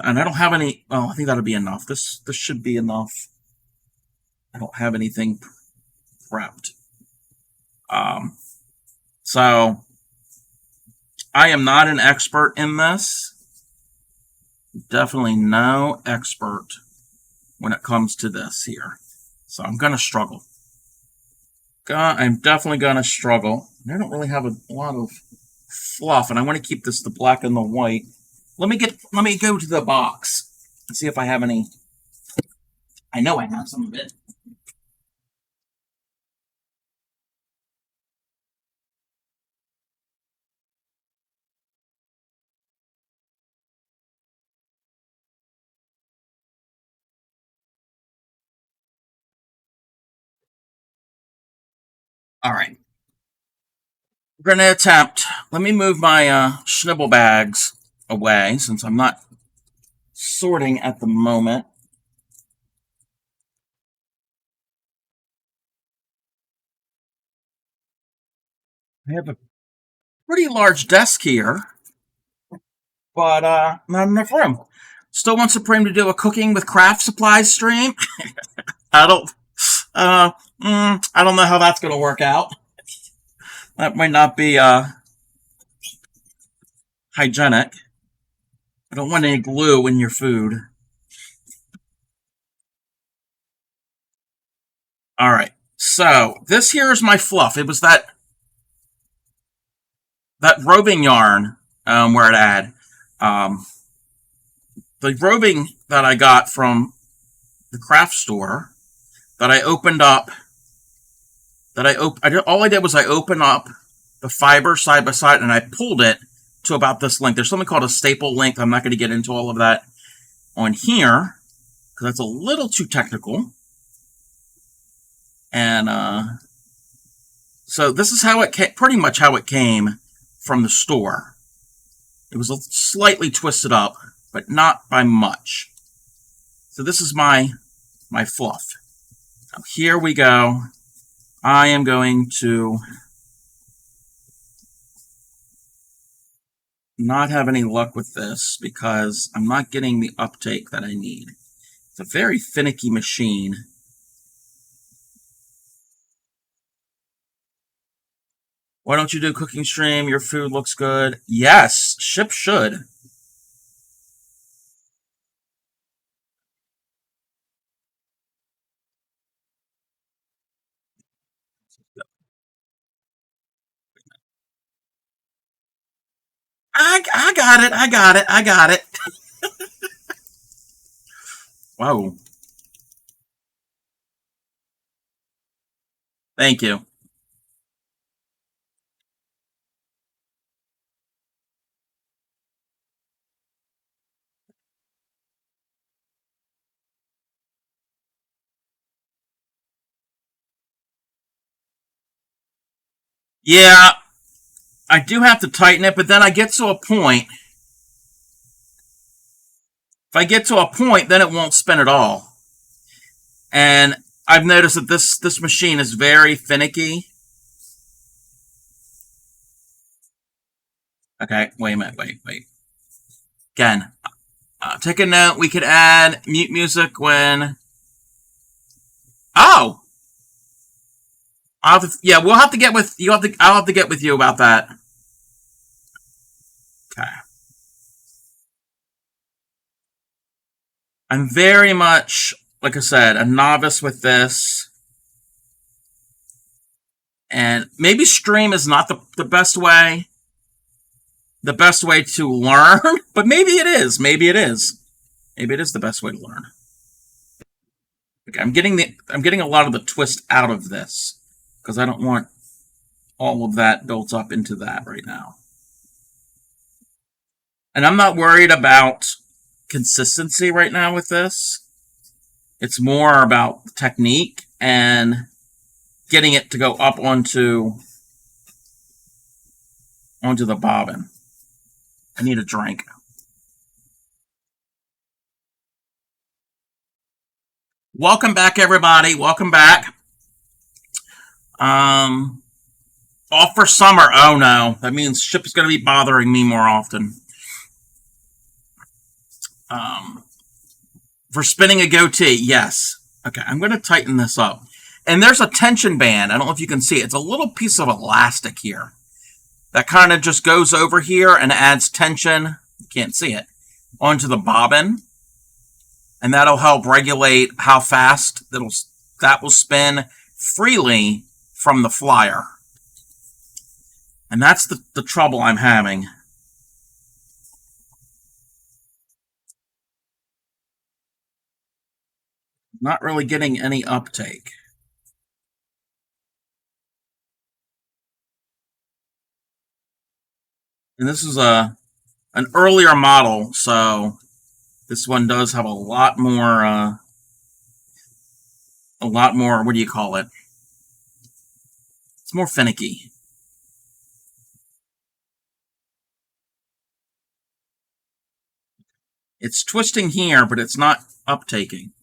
And I don't have any. Oh, I think that'll be enough. This should be enough. I don't have anything prepped. So I am not an expert in this. Definitely no expert. when it comes to this here. So I'm going to struggle. I'm definitely going to struggle. I don't really have a lot of fluff, and I want to keep this the black and the white. Let me go to the box and see if I have any. I know I have some of it. All right. We're going to attempt. Let me move my Schnibble bags away since I'm not sorting at the moment. I have a pretty large desk here, but not enough room. Still want Supreme to do a cooking with craft supplies stream. I don't know how that's going to work out. That might not be hygienic. I don't want any glue in your food. All right. So this here is my fluff. It was that roving yarn where it had the roving that I got from the craft store that I opened up. All I did was I opened up the fiber side by side and I pulled it to about this length. There's something called a staple length. I'm not going to get into all of that on here because that's a little too technical. And so this is how it came, pretty much how it came from the store. It was slightly twisted up, but not by much. So this is my fluff. Now here we go. I am going to not have any luck with this because I'm not getting the uptake that I need. It's a very finicky machine. Why don't you do cooking stream? Your food looks good. Yes, Ship should. I got it. Whoa. Thank you. Yeah, I do have to tighten it, but then I get to a point. If I get to a point, then it won't spin at all. And I've noticed that this machine is very finicky. Okay, wait a minute, wait. Again, take a note. We could add mute music when. Oh, yeah, we'll have to get with you. I'll have to get with you about that. Okay. I'm very much, like I said, a novice with this. And maybe stream is not the best way. The best way to learn, but maybe it is. Maybe it is. Maybe it is the best way to learn. Okay, I'm getting a lot of the twist out of this because I don't want all of that built up into that right now. And I'm not worried about consistency right now with this. It's more about technique and getting it to go up onto the bobbin. I need a drink. Welcome back, everybody. Welcome back. Off for summer. Oh no, that means Ship is going to be bothering me more often. For spinning a goatee, yes. Okay, I'm going to tighten this up. And there's a tension band. I don't know if you can see it. It's a little piece of elastic here that kind of just goes over here and adds tension. You can't see it onto the bobbin. and that'll help regulate how fast that will spin freely from the flyer. And that's the trouble I'm having. Not really getting any uptake. And this is an earlier model, so this one does have a lot more, what do you call it? It's more finicky. It's twisting here, but it's not uptaking.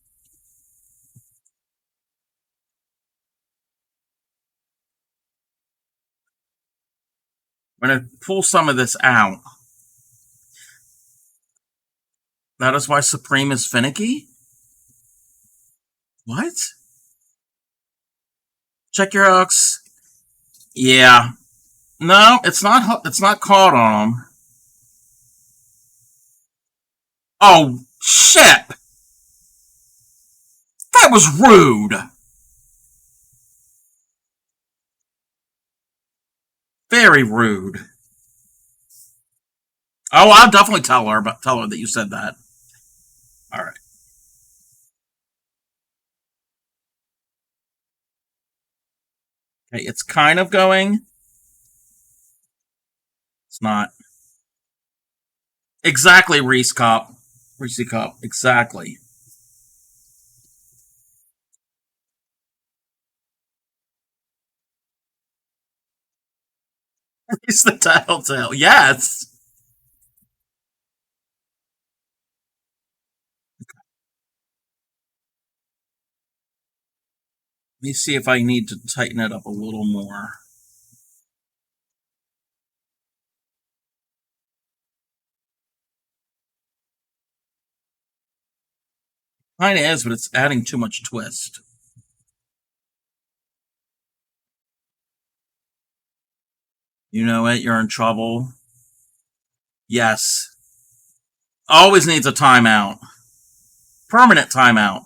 I'm going to pull some of this out. That is why Supreme is finicky? What? Check your hooks. Yeah. No, it's not caught on them. Oh, shit! That was rude! Very rude. Oh, I'll definitely tell her that you said that. Alright. Okay, it's kind of going. It's not. Exactly, Reese Cup. Exactly. Reese the Tattletale. Yes! Let me see if I need to tighten it up a little more. Kind of is, but it's adding too much twist. You know it, you're in trouble. Yes. Always needs a timeout. Permanent timeout.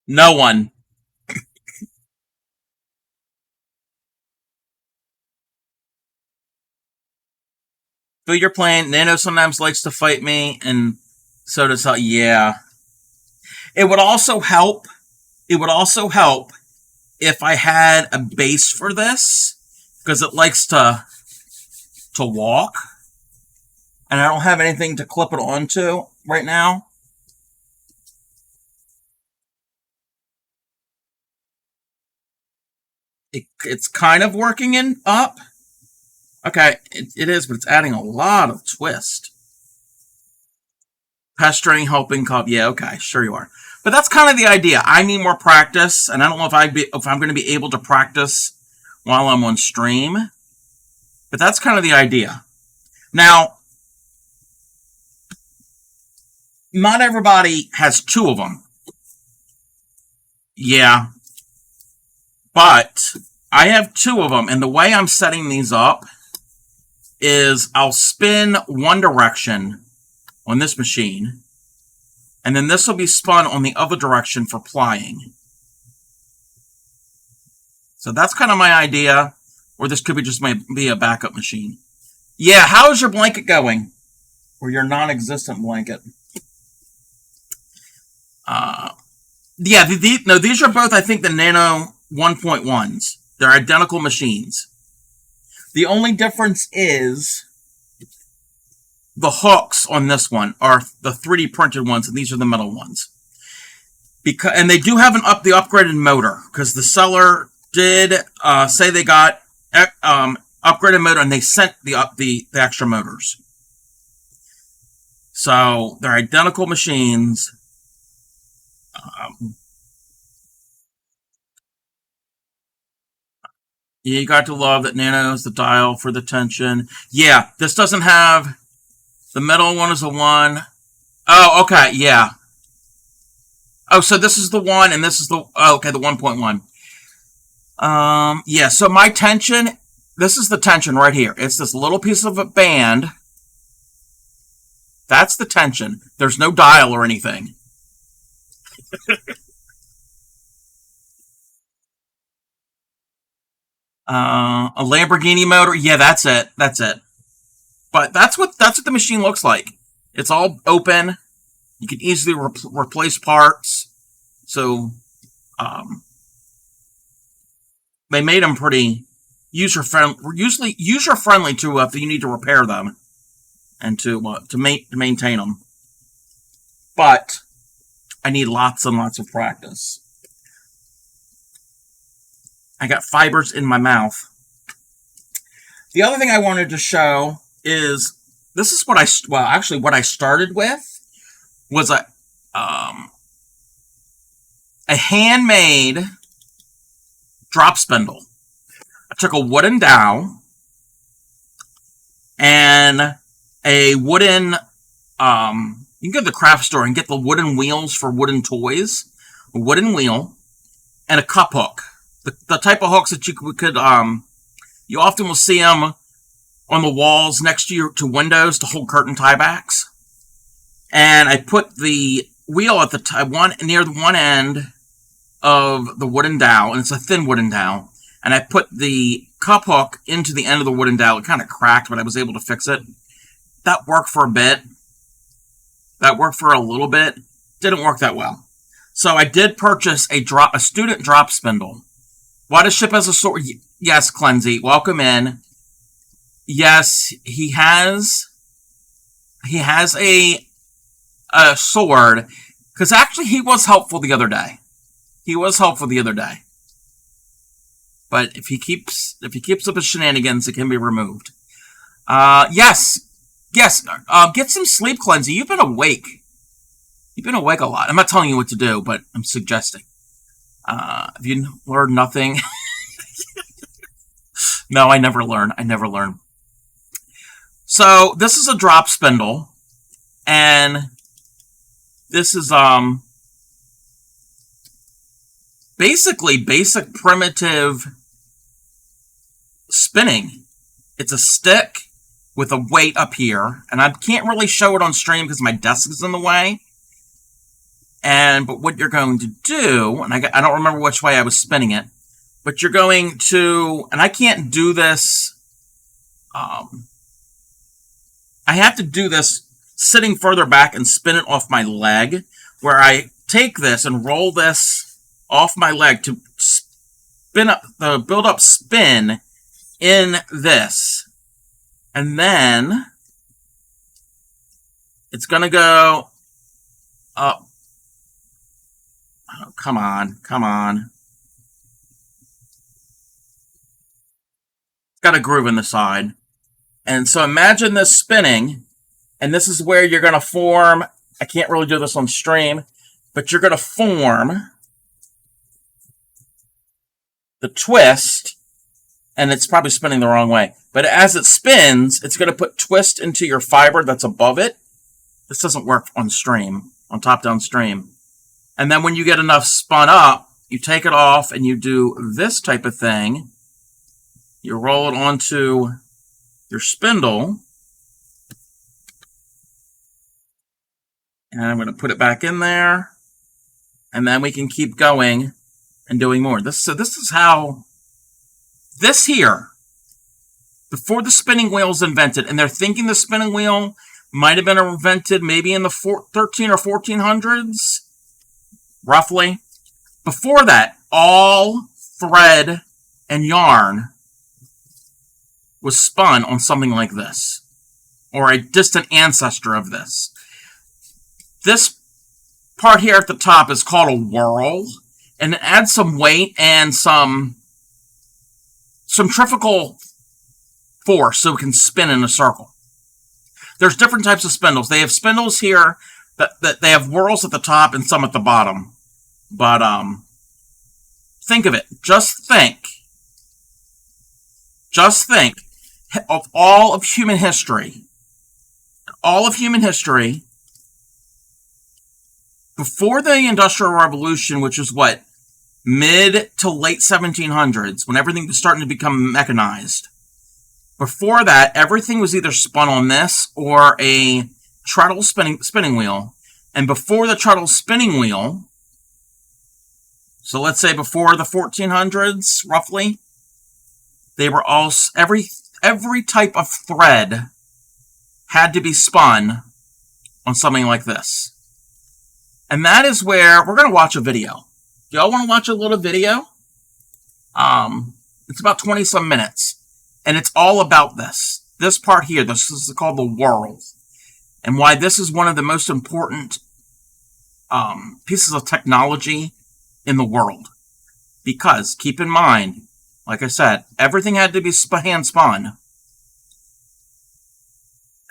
No one. But you're playing. Nano sometimes likes to fight me, and so does yeah. It would also help. It would also help if I had a base for this, because it likes to walk, and I don't have anything to clip it onto right now. It's kind of working up. Okay, it is, but it's adding a lot of twist. Pestering, hoping, cup. Yeah, okay, sure you are. But that's kind of the idea. I need more practice, and I don't know if I'm going to be able to practice while I'm on stream. But that's kind of the idea. Now, not everybody has two of them. Yeah. But I have two of them, and the way I'm setting these up is I'll spin one direction on this machine, and then this will be spun on the other direction for plying. So that's kind of my idea, or this could be just be a backup machine. Yeah, how is your blanket going? Or your non-existent blanket? Yeah, no, these are both, I think, the Nano 1.1s. They're identical machines. The only difference is the hooks on this one are the 3D printed ones, and these are the metal ones. And they do have the upgraded motor, because the seller did say they got upgraded motor, and they sent the extra motors. So they're identical machines. You got to love that Nano's the dial for the tension. Yeah, this doesn't have... The metal one is a 1. Oh, okay, yeah. Oh, so this is the 1, and this is the... Oh, okay, the 1.1. Yeah, so my tension this is the tension right here. It's this little piece of a band. That's the tension. There's no dial or anything. A Lamborghini motor. Yeah, that's it. That's it. But that's what the machine looks like. It's all open. You can easily replace parts. So they made them pretty user friendly to if you need to repair them and to maintain them. But I need lots and lots of practice. I got fibers in my mouth. The other thing I wanted to show is this is what I started with was a handmade drop spindle. I took a wooden dowel and a wooden you can go to the craft store and get the wooden wheels for wooden toys, a wooden wheel, and a cup hook. The type of hooks that you could you often will see them on the walls next to windows to hold curtain tiebacks. And I put the wheel at near the one end of the wooden dowel, and it's a thin wooden dowel. And I put the cup hook into the end of the wooden dowel. It kind of cracked, but I was able to fix it. That worked for a bit. That worked for a little bit. Didn't work that well. So I did purchase a student drop spindle. Why does ship as a sword? Yes, Cleansy, welcome in. Yes, he has a sword, because actually he was helpful the other day. But if he keeps up his shenanigans, it can be removed. Yes. Get some sleep, Cleansy. You've been awake. You've been awake a lot. I'm not telling you what to do, but I'm suggesting. Have you learned nothing? No, I never learn. So this is a drop spindle, and this is basically basic primitive spinning. It's a stick with a weight up here, and I can't really show it on stream because my desk is in the way. But what you're going to do, and I don't remember which way I was spinning it, but you're going to, and I can't do this, I have to do this sitting further back and spin it off my leg, where I take this and roll this off my leg to spin up the build-up spin in this. And then it's going to go up. Oh, come on. It's got a groove in the side. And so imagine this spinning, and this is where you're going to form, I can't really do this on stream, but you're going to form the twist, and it's probably spinning the wrong way. But as it spins, it's going to put twist into your fiber that's above it. This doesn't work on stream, on top-down stream. And then when you get enough spun up, you take it off and you do this type of thing. You roll it onto your spindle. And I'm going to put it back in there. And then we can keep going and doing more. So this is how, this here, before the spinning wheel is invented, and they're thinking the spinning wheel might have been invented maybe in the 13 or 1400s, roughly. Before that, all thread and yarn was spun on something like this, or a distant ancestor of this. This part here at the top is called a whorl, and it adds some weight and some centrifugal force so it can spin in a circle. There's different types of spindles. They have spindles here that they have whorls at the top and some at the bottom. But think of it. Just think of all of human history. All of human history, before the Industrial Revolution, which is what, mid to late 1700s, when everything was starting to become mechanized. Before that, everything was either spun on this or a treadle spinning wheel. And before the treadle spinning wheel, so let's say before the 1400s, roughly, they were all every type of thread had to be spun on something like this. And that is where we're going to watch a video. Do y'all want to watch a little video? It's about 20 some minutes, and it's all about this. This part here, this is called the Whorls, and why this is one of the most important pieces of technology in the world. Because, keep in mind, like I said, everything had to be hand spun.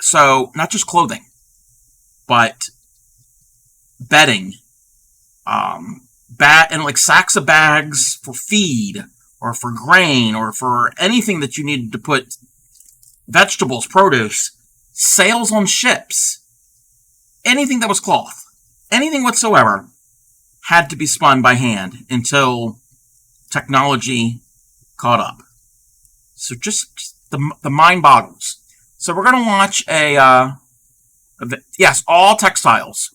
So, not just clothing, but bedding, and like sacks of bags for feed, or for grain, or for anything that you needed to put vegetables, produce, sails on ships, anything that was cloth, anything whatsoever, had to be spun by hand until technology caught up. So just the mind boggles. So we're going to watch yes, all textiles,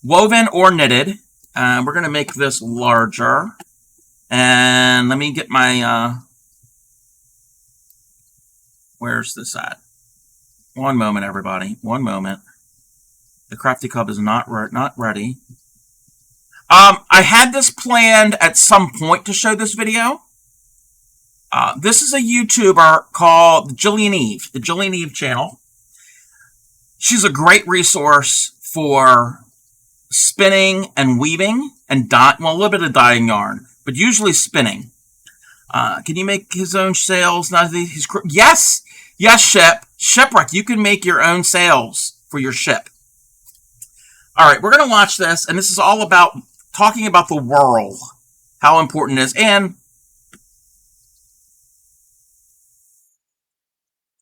woven or knitted. We're going to make this larger. And let me get my, where's this at? One moment, everybody. One moment. The Crafty Cub is not ready. I had this planned at some point to show this video. This is a YouTuber called Jillian Eve, the Jillian Eve channel. She's a great resource for spinning and weaving and a little bit of dyeing yarn, but usually spinning. Can you make his own sails? Yes, Shipwreck. You can make your own sails for your ship. All right, we're going to watch this, and this is all about talking about the whirl, how important it is, and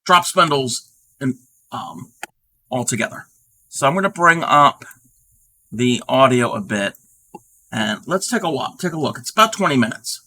drop spindles and all together. So I'm going to bring up the audio a bit, and let's take a look. It's about 20 minutes.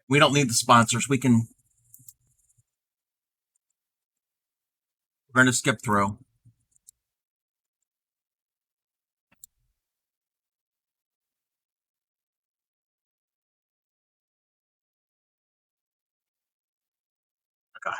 We don't need the sponsors. We're going to skip through. Okay.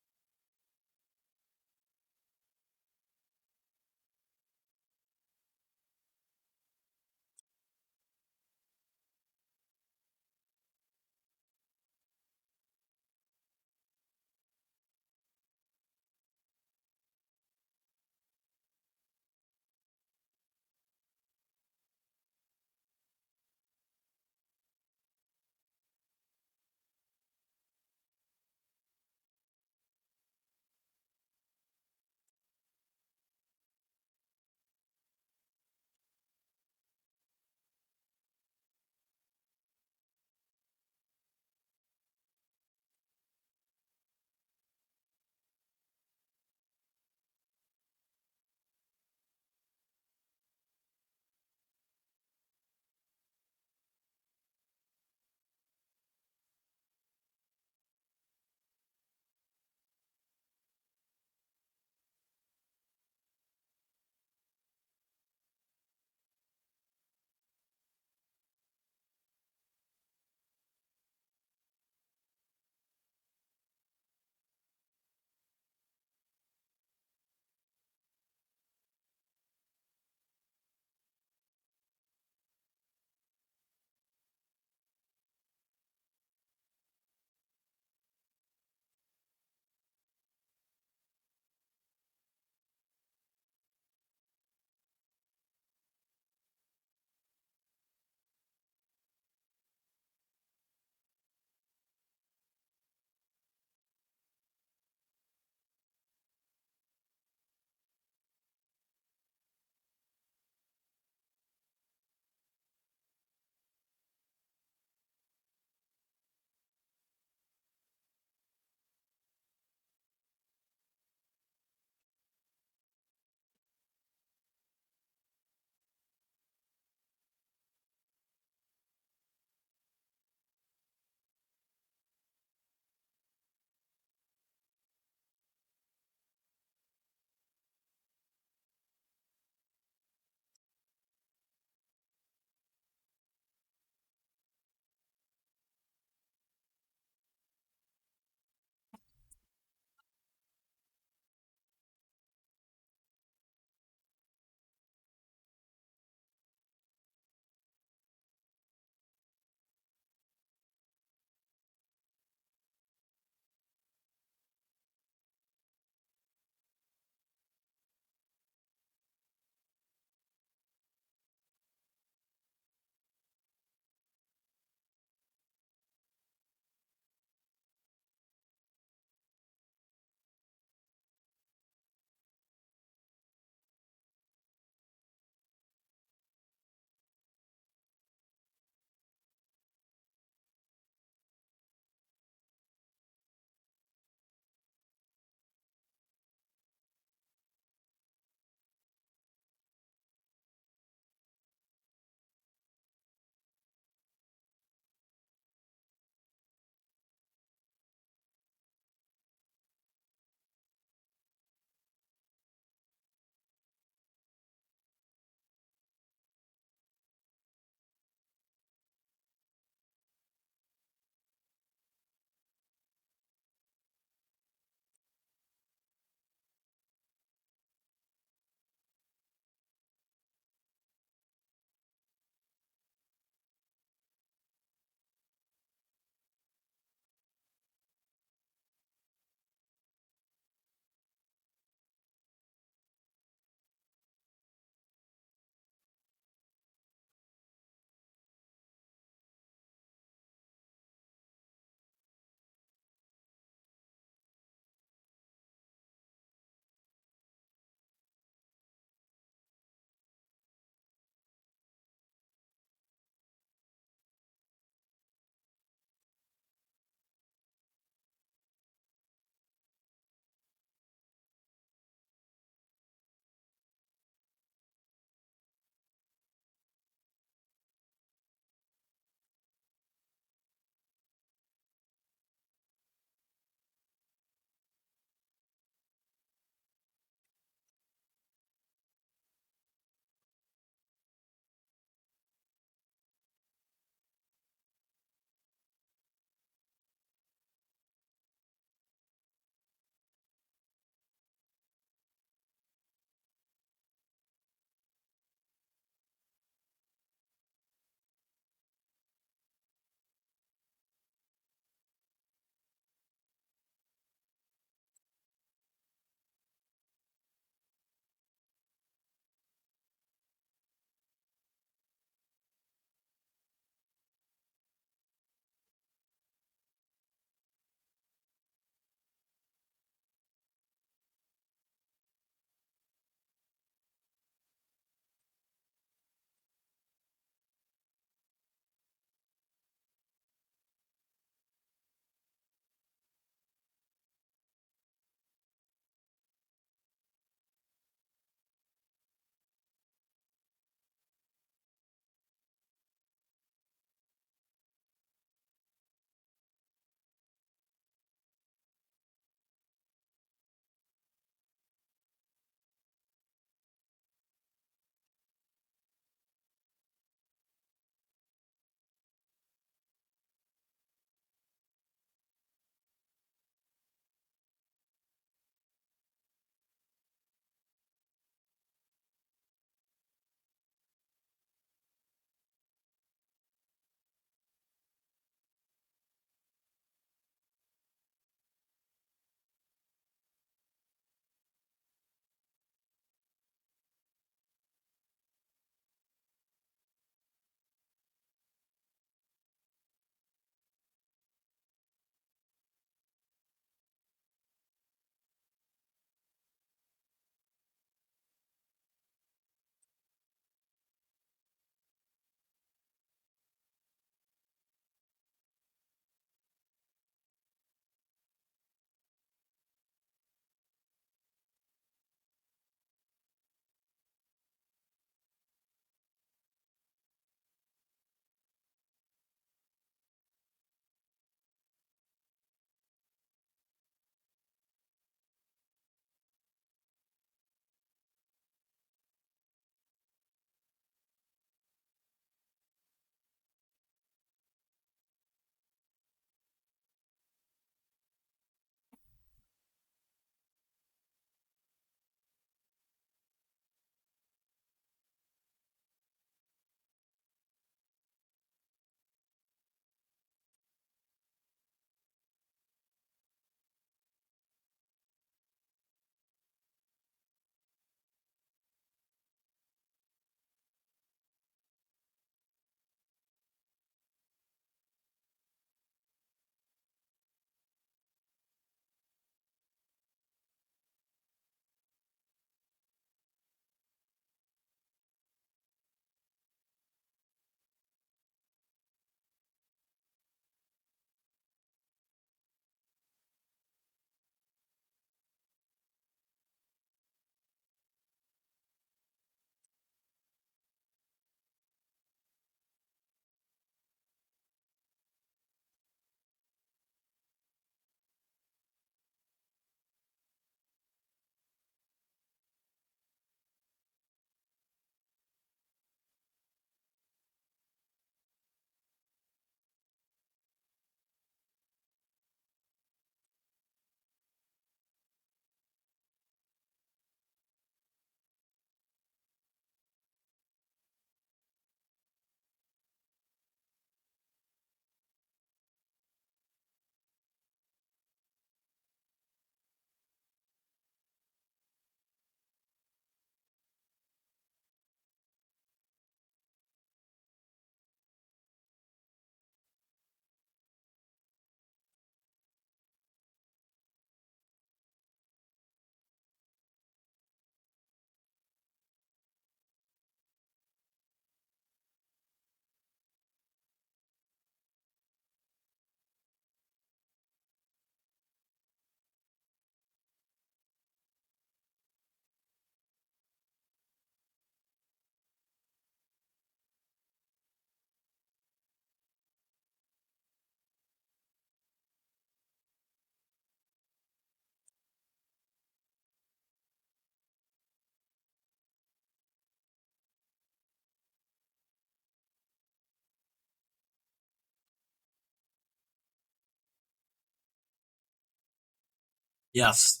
Yes.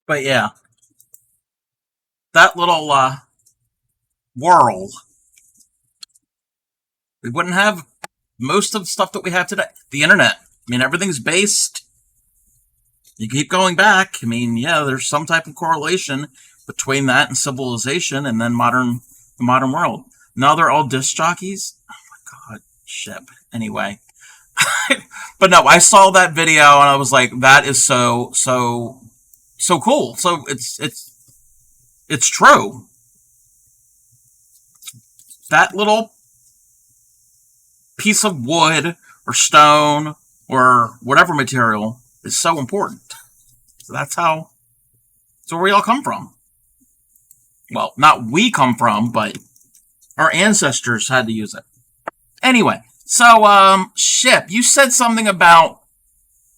But yeah, that little whirl, we wouldn't have most of the stuff that we have today. The internet. I mean, everything's based. You keep going back. I mean, yeah, there's some type of correlation between that and civilization, and then the modern world. Now they're all disc jockeys. Oh my god, ship. Anyway, but no, I saw that video and I was like, that is so cool. So it's true. That little piece of wood or stone or whatever material is so important. So that's where we all come from. Well, not we come from, but our ancestors had to use it. Anyway, so Ship, you said something about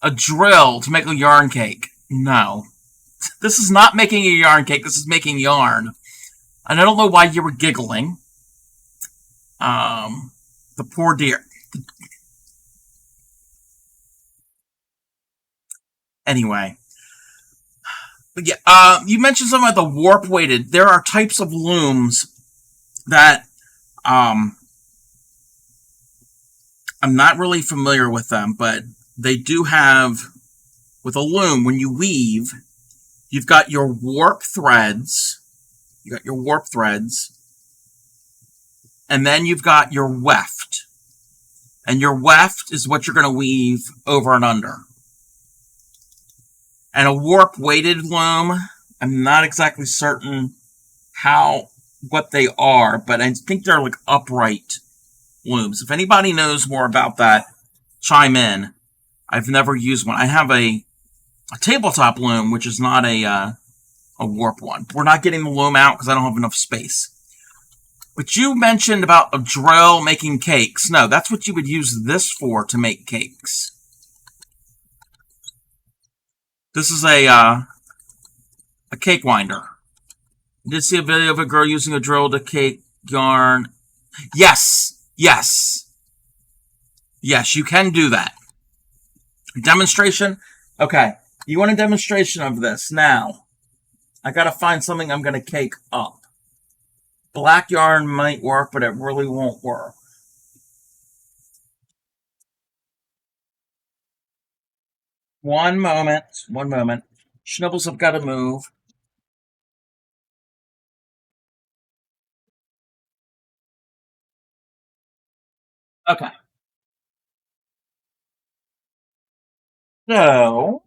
a drill to make a yarn cake. No, this is not making a yarn cake. This is making yarn, and I don't know why you were giggling. Um, the poor dear. Anyway, but yeah, you mentioned something about the warp weighted. There are types of looms that um, I'm not really familiar with them, but they do have with a loom when you weave, you've got your warp threads. You got your warp threads, and then you've got your weft. And your weft is what you're going to weave over and under. And a warp weighted loom, I'm not exactly certain what they are, but I think they're like upright looms. If anybody knows more about that, chime in. I've never used one. I have a tabletop loom, which is not a warp one. We're not getting the loom out because I don't have enough space. But you mentioned about a drill making cakes. No, that's what you would use this for, to make cakes. This is a cake winder. I did see a video of a girl using a drill to cake yarn. Yes, yes, yes, you can do that. Demonstration? Okay, you want a demonstration of this? Now, I gotta find something I'm gonna cake up. Black yarn might work, but it really won't work. One moment, one moment. Schnibbles have got to move. Okay. So,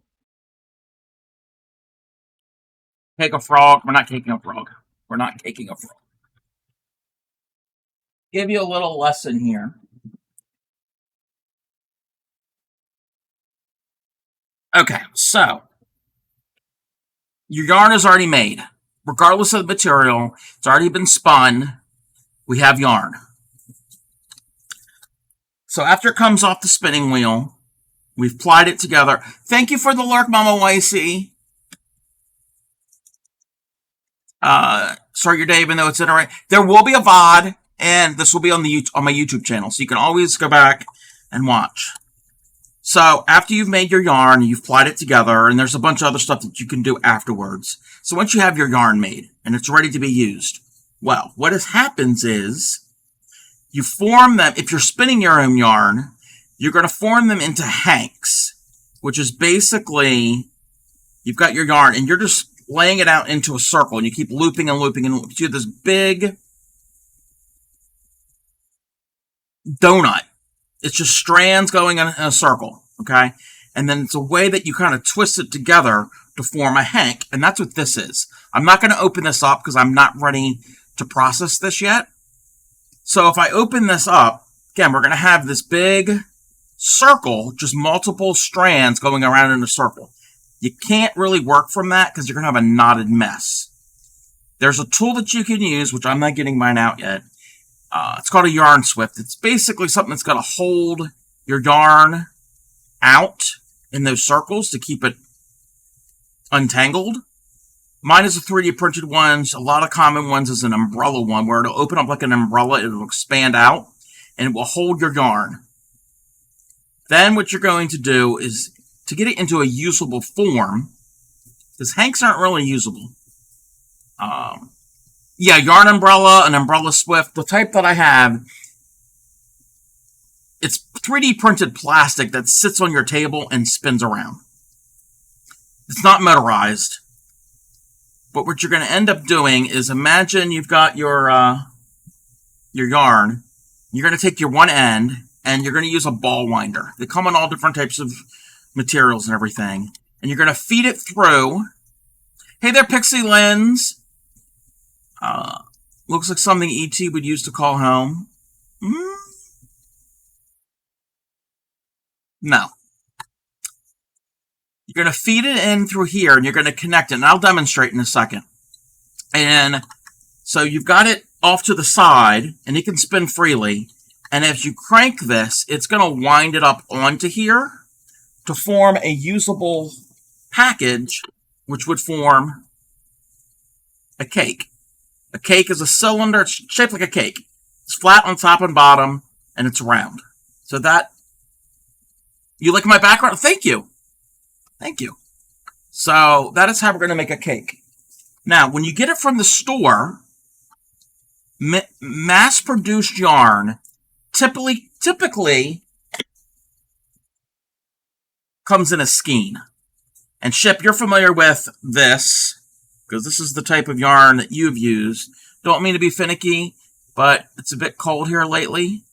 take a frog. We're not taking a frog. We're not taking a frog. Give you a little lesson here. Okay, so your yarn is already made. Regardless of the material, it's already been spun. We have yarn. So after it comes off the spinning wheel, we've plied it together. Thank you for the lurk, Mama Wicey. Start your day even though it's in already. There will be a VOD, and this will be on my YouTube channel, so you can always go back and watch. So after you've made your yarn, you've plied it together, and there's a bunch of other stuff that you can do afterwards. So once you have your yarn made and it's ready to be used, well, what happens is you form them. If you're spinning your own yarn, you're going to form them into hanks, which is basically you've got your yarn and you're just laying it out into a circle, and you keep looping and looping and looping. You do this big donut. It's just strands going in a circle, okay? And then it's a way that you kind of twist it together to form a hank, and that's what this is. I'm not going to open this up because I'm not ready to process this yet. So if I open this up, again, we're going to have this big circle, just multiple strands going around in a circle. You can't really work from that because you're going to have a knotted mess. There's a tool that you can use, which I'm not getting mine out yet. It's called a yarn swift. It's basically something that's going to hold your yarn out in those circles to keep it untangled. Mine is a 3D printed one. A lot of common ones is an umbrella one where it'll open up like an umbrella. It'll expand out and it will hold your yarn. Then what you're going to do is to get it into a usable form, because hanks aren't really usable. Yeah, yarn umbrella, an umbrella swift. The type that I have, it's 3D printed plastic that sits on your table and spins around. It's not motorized. But what you're going to end up doing is imagine you've got your yarn. You're going to take your one end and you're going to use a ball winder. They come in all different types of materials and everything. And you're going to feed it through. Hey there, Pixie Lens. Looks like something E.T. would use to call home. No. You're going to feed it in through here, and you're going to connect it. And I'll demonstrate in a second. And so you've got it off to the side, and it can spin freely. And as you crank this, it's going to wind it up onto here to form a usable package, which would form a cake. A cake is a cylinder. It's shaped like a cake. It's flat on top and bottom, and it's round. So that... You like my background? Thank you. Thank you. So that is how we're going to make a cake. Now, when you get it from the store, mass-produced yarn typically comes in a skein. And Ship, you're familiar with this, because this is the type of yarn that you've used. Don't mean to be finicky, but it's a bit cold here lately.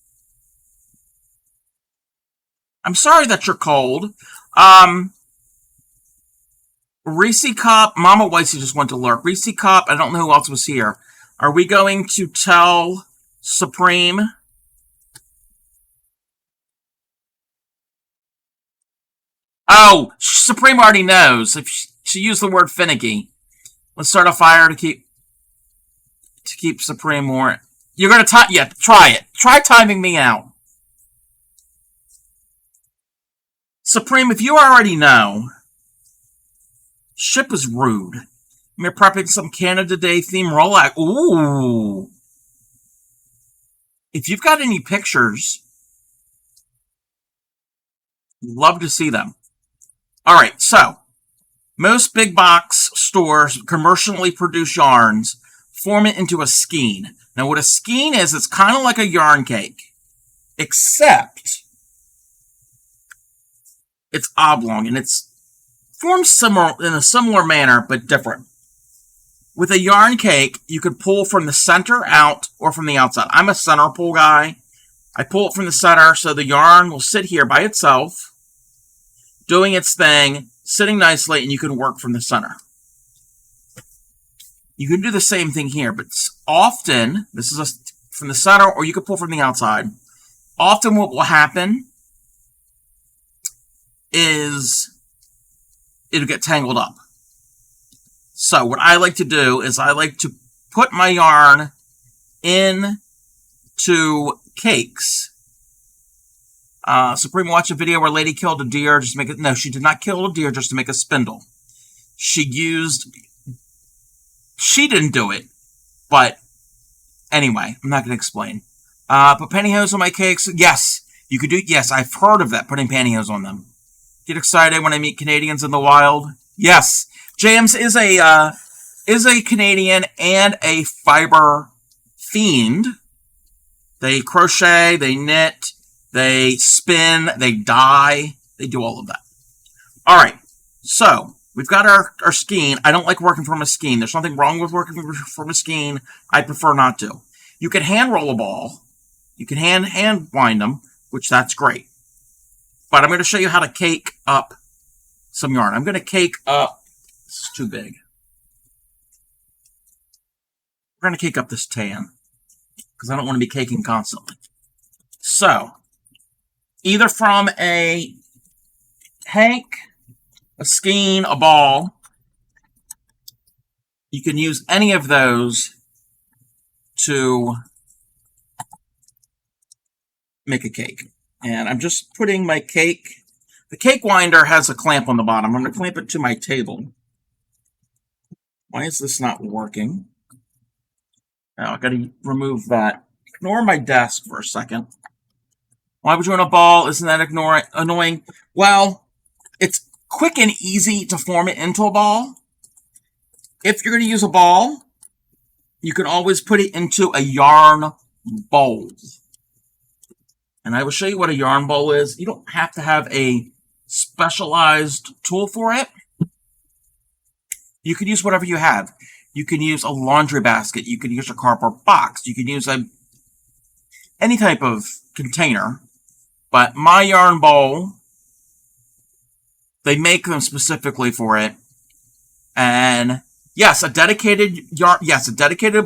I'm sorry that you're cold. Reese Cop, Mama Whitey just went to lurk. Reese Cop, I don't know who else was here. Are we going to tell Supreme? Oh, Supreme already knows. If she used the word finicky. Let's start a fire to keep Supreme more. You're gonna yeah, try it. Try timing me out. Supreme, if you already know, Ship is rude. We're prepping some Canada Day theme rollout. Ooh. If you've got any pictures, love to see them. All right, so most big box stores, commercially produced yarns, form it into a skein. Now, what a skein is, it's kind of like a yarn cake, except it's oblong and it's formed similar in a similar manner but different. With a yarn cake, you could pull from the center out or from the outside. I'm a center pull guy. I pull it from the center so the yarn will sit here by itself, doing its thing, sitting nicely, and you can work from the center. You can do the same thing here, but often, this is from the center, or you can pull from the outside. Often what will happen is it'll get tangled up. So what I like to do is I like to put my yarn into cakes. Supreme watched a video where a lady killed a deer just to make it. No, she did not kill a deer just to make a spindle. She didn't do it, but anyway, I'm not going to explain. Put pantyhose on my cakes. Yes, you could do. Yes, I've heard of that. Putting pantyhose on them. Get excited when I meet Canadians in the wild. Yes, James is a Canadian and a fiber fiend. They crochet, they knit, they spin, they dye, they do all of that. All right, so we've got our skein. I don't like working from a skein. There's nothing wrong with working from a skein. I prefer not to. You can hand roll a ball. You can hand wind them, which that's great. But I'm going to show you how to cake up some yarn. I'm going to cake up, this is too big. We're going to cake up this tan because I don't want to be caking constantly. So, either from a hank, a skein, a ball, you can use any of those to make a cake. And I'm just putting my cake. The cake winder has a clamp on the bottom. I'm going to clamp it to my table. Why is this not working? Now I've got to remove that. Ignore my desk for a second. Why would you want a ball? Isn't that annoying? Well, it's quick and easy to form it into a ball. If you're going to use a ball, you can always put it into a yarn bowl. And I will show you what a yarn bowl is. You don't have to have a specialized tool for it. You can use whatever you have. You can use a laundry basket. You can use a cardboard box. You can use any type of container. But my yarn bowl, they make them specifically for it. And yes, a dedicated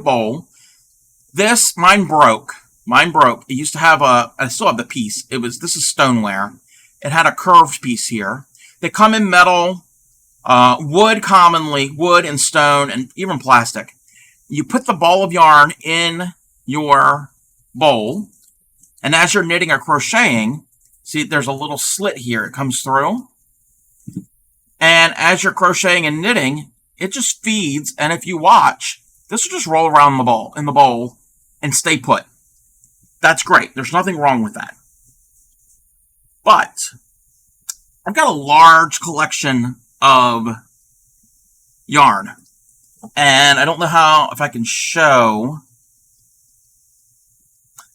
bowl. Mine broke. It used to have I still have the piece. This is stoneware. It had a curved piece here. They come in metal, wood commonly, wood and stone, and even plastic. You put the ball of yarn in your bowl, and as you're knitting or crocheting, see there's a little slit here. It comes through. And as you're crocheting and knitting, it just feeds, and if you watch, this will just roll around in the bowl and stay put. That's great. There's nothing wrong with that. But I've got a large collection of yarn. And I don't know if I can show.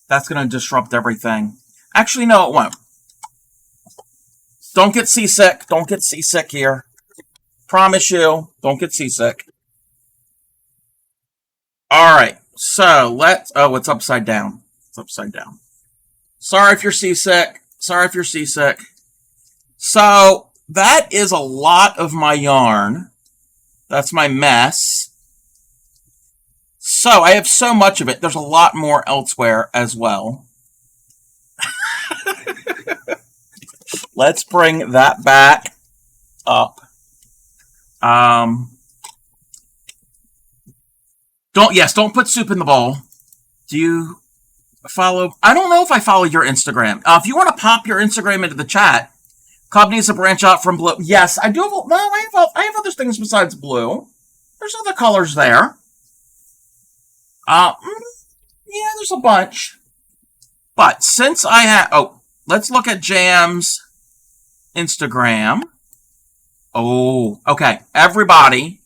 That's going to disrupt everything. Actually, no, it won't. Don't get seasick. Don't get seasick here. Promise you, don't get seasick. All right. So it's upside down. It's upside down. Sorry if you're seasick. So that is a lot of my yarn. That's my mess. So I have so much of it. There's a lot more elsewhere as well. Let's bring that back up. Don't put soup in the bowl. Do you follow? I don't know if I follow your Instagram. If you want to pop your Instagram into the chat, Club needs to branch out from blue. Yes, I do. I have other things besides blue. There's other colors there. Yeah, there's a bunch. But since I have, let's look at Jam's Instagram. Oh, okay. Everybody,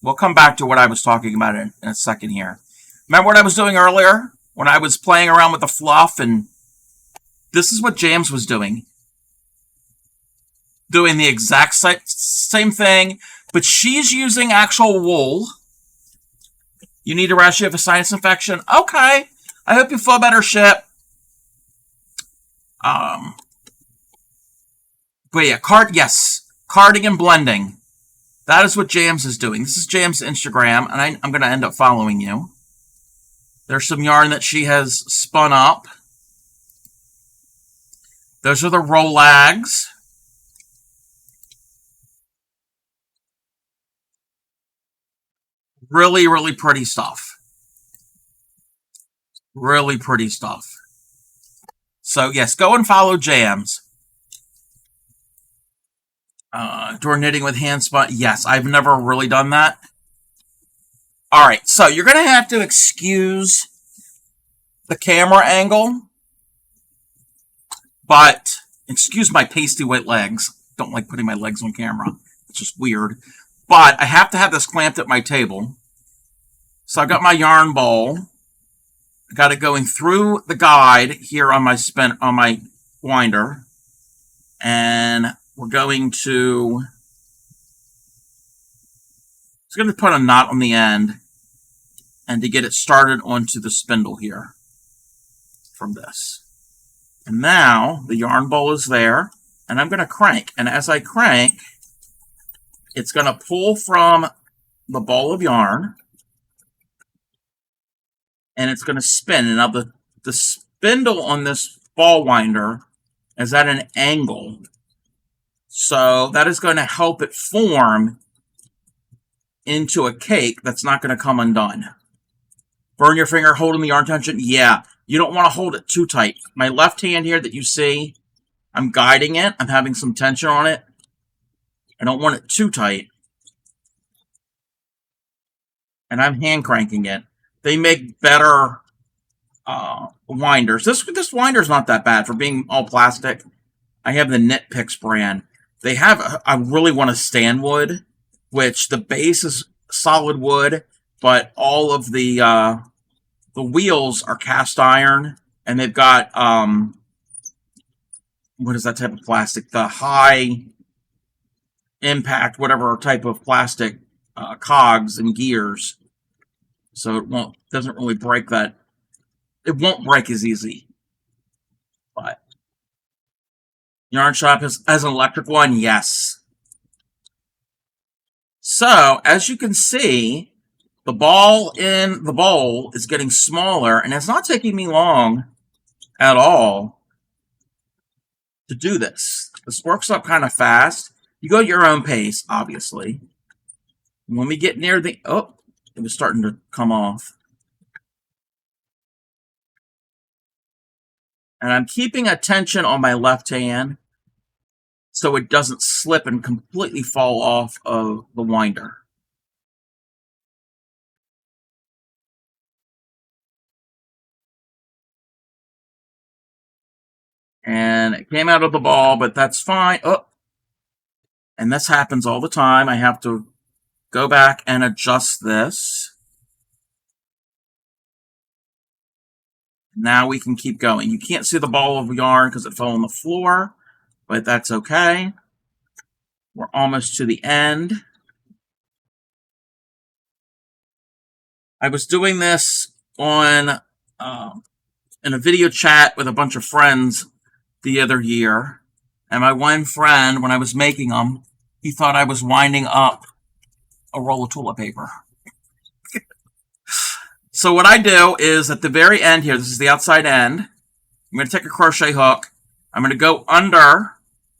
we'll come back to what I was talking about in a second here. Remember what I was doing earlier? When I was playing around with the fluff, and this is what James was doing. Doing the exact same thing, but she's using actual wool. You need a rash, you have a sinus infection. Okay. I hope you feel better, Ship. But yeah, carding and blending. That is what Jams is doing. This is Jams' Instagram, and I'm going to end up following you. There's some yarn that she has spun up. Those are the Rolags. Really, really pretty stuff. Really pretty stuff. So, yes, go and follow Jams. Door knitting with hand spun. Yes, I've never really done that. All right, so you're going to have to excuse the camera angle, but excuse my pasty white legs. Don't like putting my legs on camera. It's just weird. But I have to have this clamped at my table. So I've got my yarn bowl. I got it going through the guide here on my winder. And we're going to put a knot on the end and to get it started onto the spindle here from this. And now the yarn bowl is there, and I'm going to crank. And as I crank, it's going to pull from the ball of yarn, and it's going to spin. And now the spindle on this ball winder is at an angle. So that is going to help it form into a cake that's not going to come undone. Burn your finger holding the yarn tension? Yeah. You don't want to hold it too tight. My left hand here that you see, I'm guiding it. I'm having some tension on it. I don't want it too tight. And I'm hand cranking it. They make better winders. This winder's not that bad for being all plastic. I have the Knit Picks brand. They have, I really want a Stanwood, which the base is solid wood, but all of the wheels are cast iron, and they've got, what is that type of plastic? The high impact, whatever type of plastic cogs and gears. So it doesn't really break that. It won't break as easy. But Yarn Shop has an electric one, yes. So as you can see, the ball in the bowl is getting smaller, and it's not taking me long at all to do this. This works up kind of fast. You go at your own pace, obviously. When we get near the... Oh, it was starting to come off. And I'm keeping a tension on my left hand so it doesn't slip and completely fall off of the winder. And it came out of the ball, but that's fine. Oh, and this happens all the time. I have to go back and adjust this. Now we can keep going. You can't see the ball of yarn because it fell on the floor, but that's okay. We're almost to the end. I was doing this on in a video chat with a bunch of friends the other year, and my one friend, when I was making them, he thought I was winding up a roll of toilet paper. So what I do is at the very end here, this is the outside end, I'm going to take a crochet hook, I'm going to go under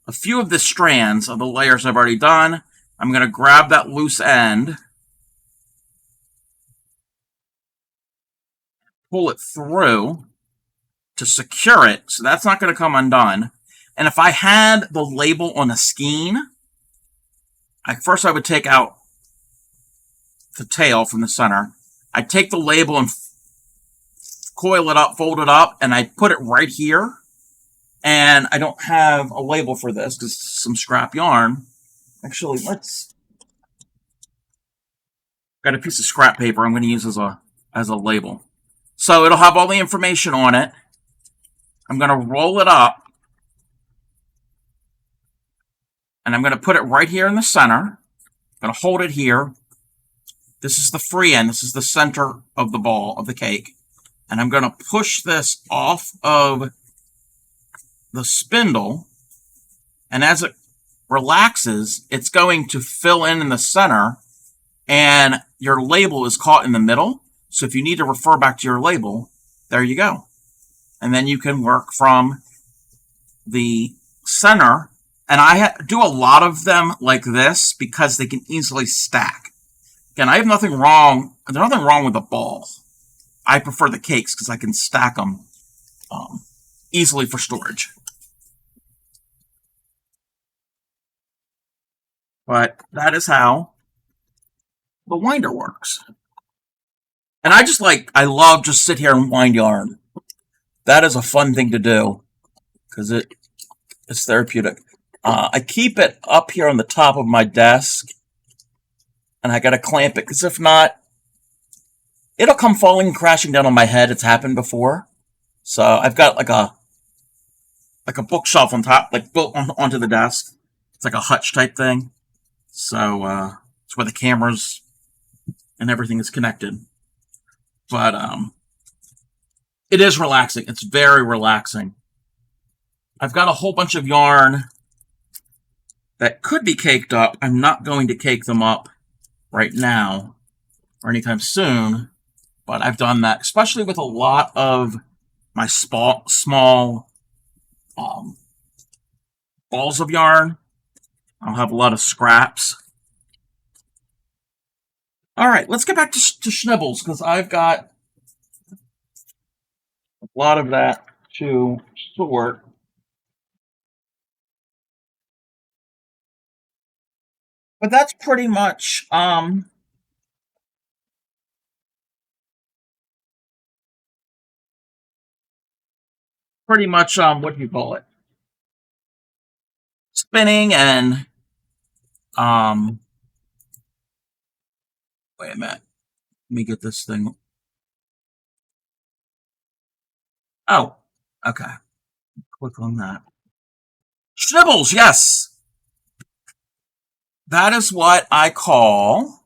a few of the strands of the layers I've already done, I'm going to grab that loose end, pull it through to secure it, so that's not going to come undone. And if I had the label on a skein, first I would take out the tail from the center. I'd take the label and coil it up, fold it up, and I put it right here. And I don't have a label for this because it's some scrap yarn. Actually, got a piece of scrap paper I'm going to use as a label. So it'll have all the information on it. I'm going to roll it up. And I'm going to put it right here in the center. I'm going to hold it here. This is the free end. This is the center of the ball, of the cake. And I'm going to push this off of the spindle, and as it relaxes, it's going to fill in the center, and your label is caught in the middle. So if you need to refer back to your label, there you go. And then you can work from the center. And I do a lot of them like this because they can easily stack. Again, I have nothing wrong. There's nothing wrong with the ball. I prefer the cakes because I can stack them easily for storage. But that is how the winder works. And I love just sit here and wind yarn. That is a fun thing to do because it's therapeutic. I keep it up here on the top of my desk, and I got to clamp it because if not, it'll come falling and crashing down on my head. It's happened before. So I've got like a bookshelf on top, like built onto the desk. It's like a hutch type thing. So it's where the cameras and everything is connected. But it is relaxing. It's very relaxing. I've got a whole bunch of yarn that could be caked up. I'm not going to cake them up right now or anytime soon, but I've done that, especially with a lot of my small balls of yarn. I'll have a lot of scraps. All right, let's get back to Schnibbles because I've got a lot of that to sort. But that's pretty much what do you call it? Spinning and wait a minute. Let me get this thing. Oh, okay. Click on that. Schnibbles, yes. That is what I call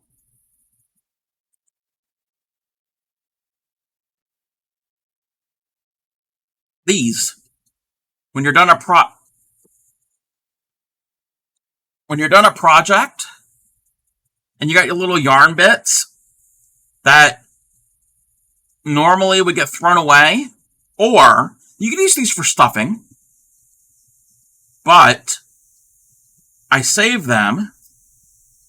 these. When you're done a project and you got your little yarn bits that normally would get thrown away, or you can use these for stuffing, but I save them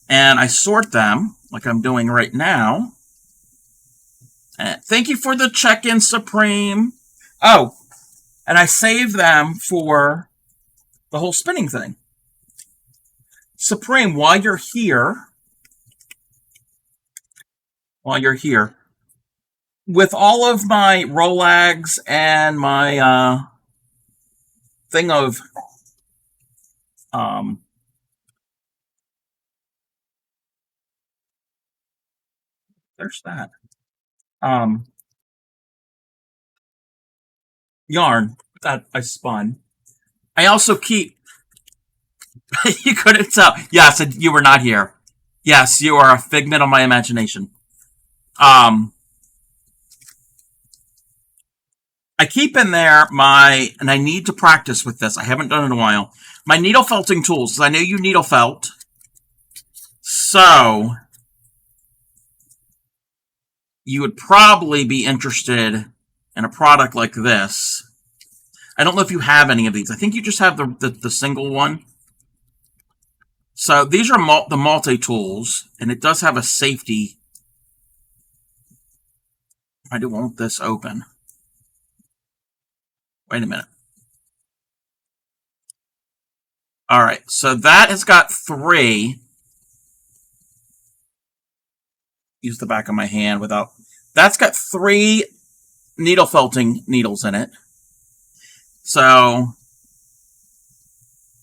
and I sort them like I'm doing right now. And thank you for the check-in, Supreme. Oh, and I save them for the whole spinning thing. Supreme, while you're here, with all of my Rolags and my thing of there's that yarn that I spun. I also keep you couldn't tell. Yes, you were not here. Yes, you are a figment of my imagination. I keep in there and I need to practice with this. I haven't done it in a while. My needle felting tools. I know you needle felt. So you would probably be interested in a product like this. I don't know if you have any of these. I think you just have the single one. So these are the multi-tools, and it does have a safety. I do want this open. Wait a minute. All right, so that has got 3. Use the back of my hand without. That's got 3 needle felting needles in it. So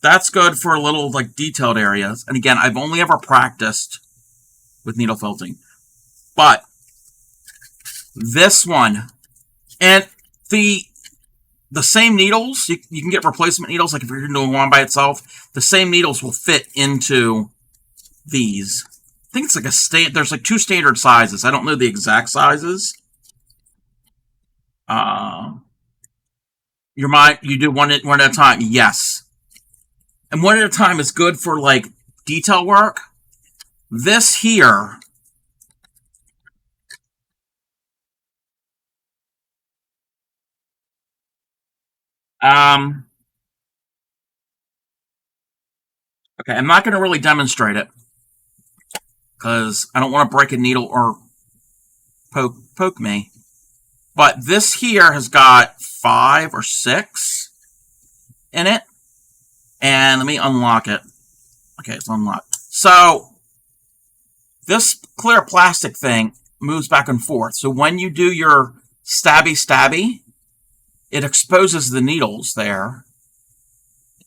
that's good for little like detailed areas. And again, I've only ever practiced with needle felting. But this one and the same needles, you can get replacement needles, like if you're doing one by itself, the same needles will fit into these. I think it's like there's like 2 standard sizes. I don't know the exact sizes. You do one at a time. Yes. And one at a time is good for like detail work. This here, okay, I'm not going to really demonstrate it because I don't want to break a needle or poke me. But this here has got 5 or 6 in it. And let me unlock it. Okay, it's unlocked. So this clear plastic thing moves back and forth. So when you do your stabby, it exposes the needles there.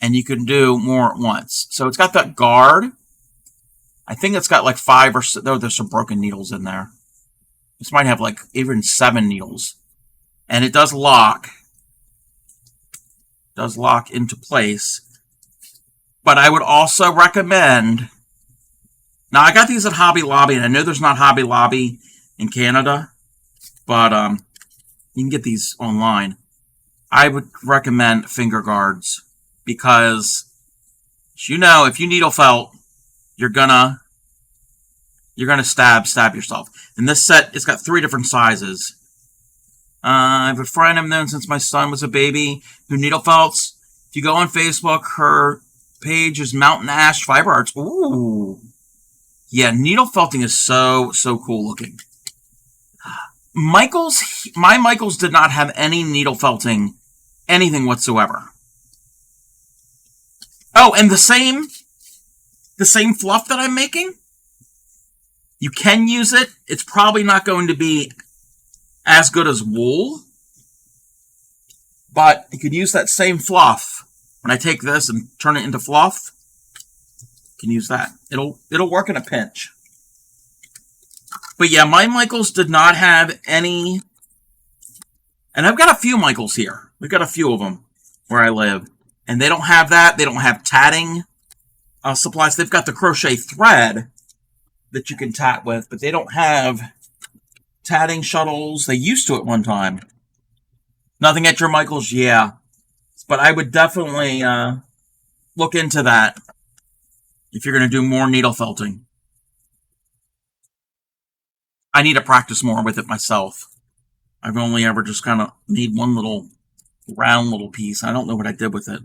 And you can do more at once. So it's got that guard. I think it's got like 5 or 6. Oh, there's some broken needles in there. This might have like even 7 needles. And it does lock. Does lock into place. But I would also recommend... Now, I got these at Hobby Lobby, and I know there's not Hobby Lobby in Canada, but you can get these online. I would recommend finger guards because, as you know, if you needle felt, you're gonna stab yourself. And this set, it's got 3 different sizes. I have a friend I've known since my son was a baby who needle felts. If you go on Facebook, her page is Mountain Ash Fiber Arts. Ooh. Yeah, needle felting is so cool looking. My Michaels did not have any needle felting, anything whatsoever. Oh, and the same fluff that I'm making, you can use it. It's probably not going to be as good as wool, but you could use that same fluff. When I take this and turn it into fluff, you can use that. It'll work in a pinch. But yeah, my Michaels did not have any, and I've got a few Michaels here. We've got a few of them where I live, and they don't have that. They don't have tatting supplies. They've got the crochet thread that you can tat with, but they don't have tatting shuttles. They used to at one time. Nothing at your Michaels, yeah. But I would definitely look into that if you're going to do more needle felting. I need to practice more with it myself. I've only ever just kind of made one little round little piece. I don't know what I did with it.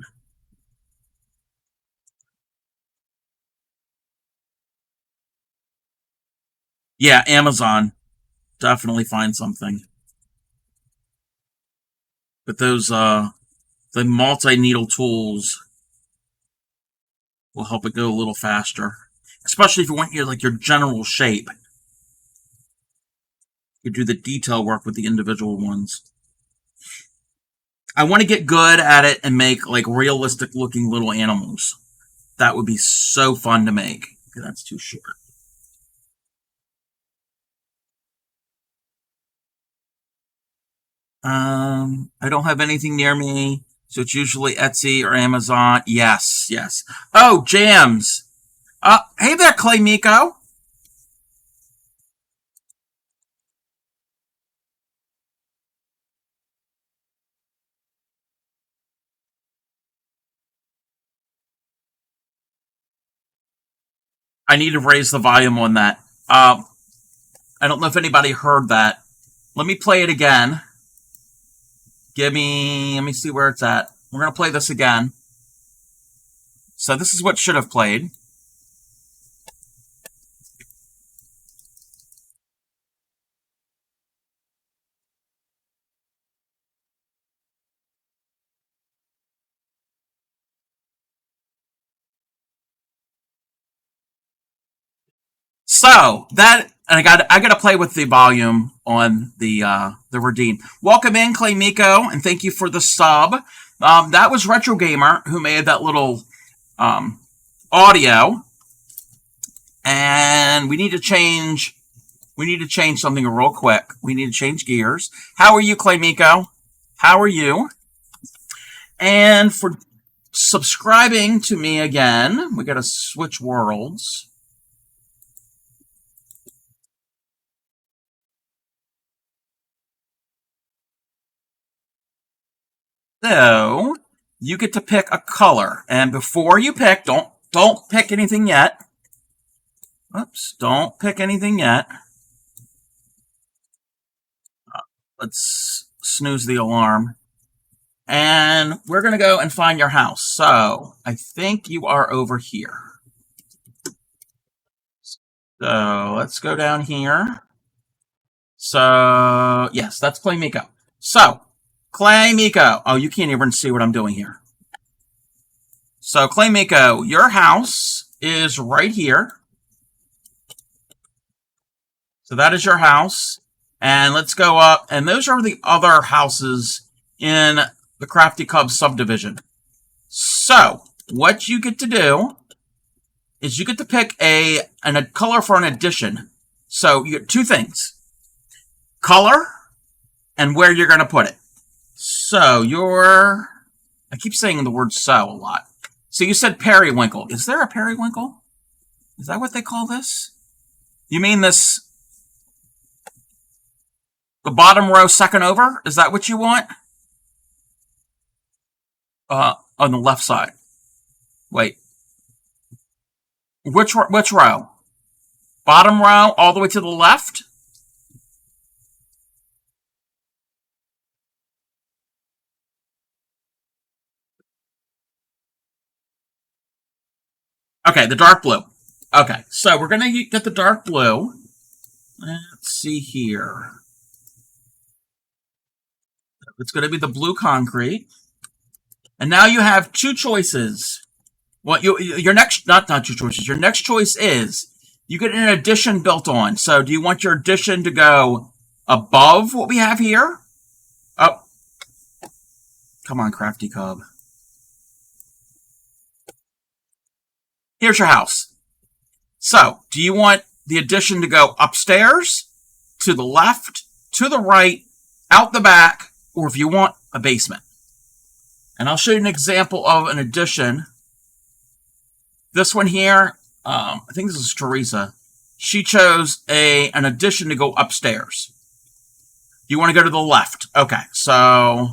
Yeah, Amazon. Definitely find something. But those, the multi-needle tools will help it go a little faster. Especially if you want your general shape. You do the detail work with the individual ones. I want to get good at it and make like realistic looking little animals. That would be so fun to make. Okay, that's too short. I don't have anything near me, so it's usually Etsy or Amazon. Yes. Oh, jams. Hey there, Clay Miko. I need to raise the volume on that. I don't know if anybody heard that. Let me play it again. Let me see where it's at. We're going to play this again. So this is what should have played. So that, and I got to play with the volume on the Redeem. Welcome in, Clay Miko, and thank you for the sub. That was Retro Gamer who made that little audio, and we need to change something real quick. We need to change gears. How are you, Clay Miko? How are you? And for subscribing to me again, we got to switch worlds. So you get to pick a color, and before you pick, don't pick anything yet. Oops, don't pick anything yet. Let's snooze the alarm. And we're going to go and find your house. So I think you are over here. So let's go down here. So, yes, that's Clay Miko. So, Clay Miko. Oh, you can't even see what I'm doing here. So, Clay Miko, your house is right here. So that is your house. And let's go up. And those are the other houses in the Crafty Cub subdivision. So, what you get to do is you get to pick a color for an addition. So, you get two things. Color and where you're going to put it. So, I keep saying the word so a lot. So, you said periwinkle. Is there a periwinkle? Is that what they call this? You mean this... The bottom row second over? Is that what you want? On the left side. Wait. Which row? Bottom row all the way to the left? Okay, the dark blue. Okay, so we're going to get the dark blue. Let's see here. It's going to be the blue concrete. And now you have two choices. Well, your next, not two choices. Your next choice is you get an addition built on. So do you want your addition to go above what we have here? Oh, come on, Crafty Cub. Here's your house. So do you want the addition to go upstairs, to the left, to the right, out the back, or if you want a basement? And I'll show you an example of an addition. This one here, I think this is Teresa. She chose an addition to go upstairs. You want to go to the left. Okay, so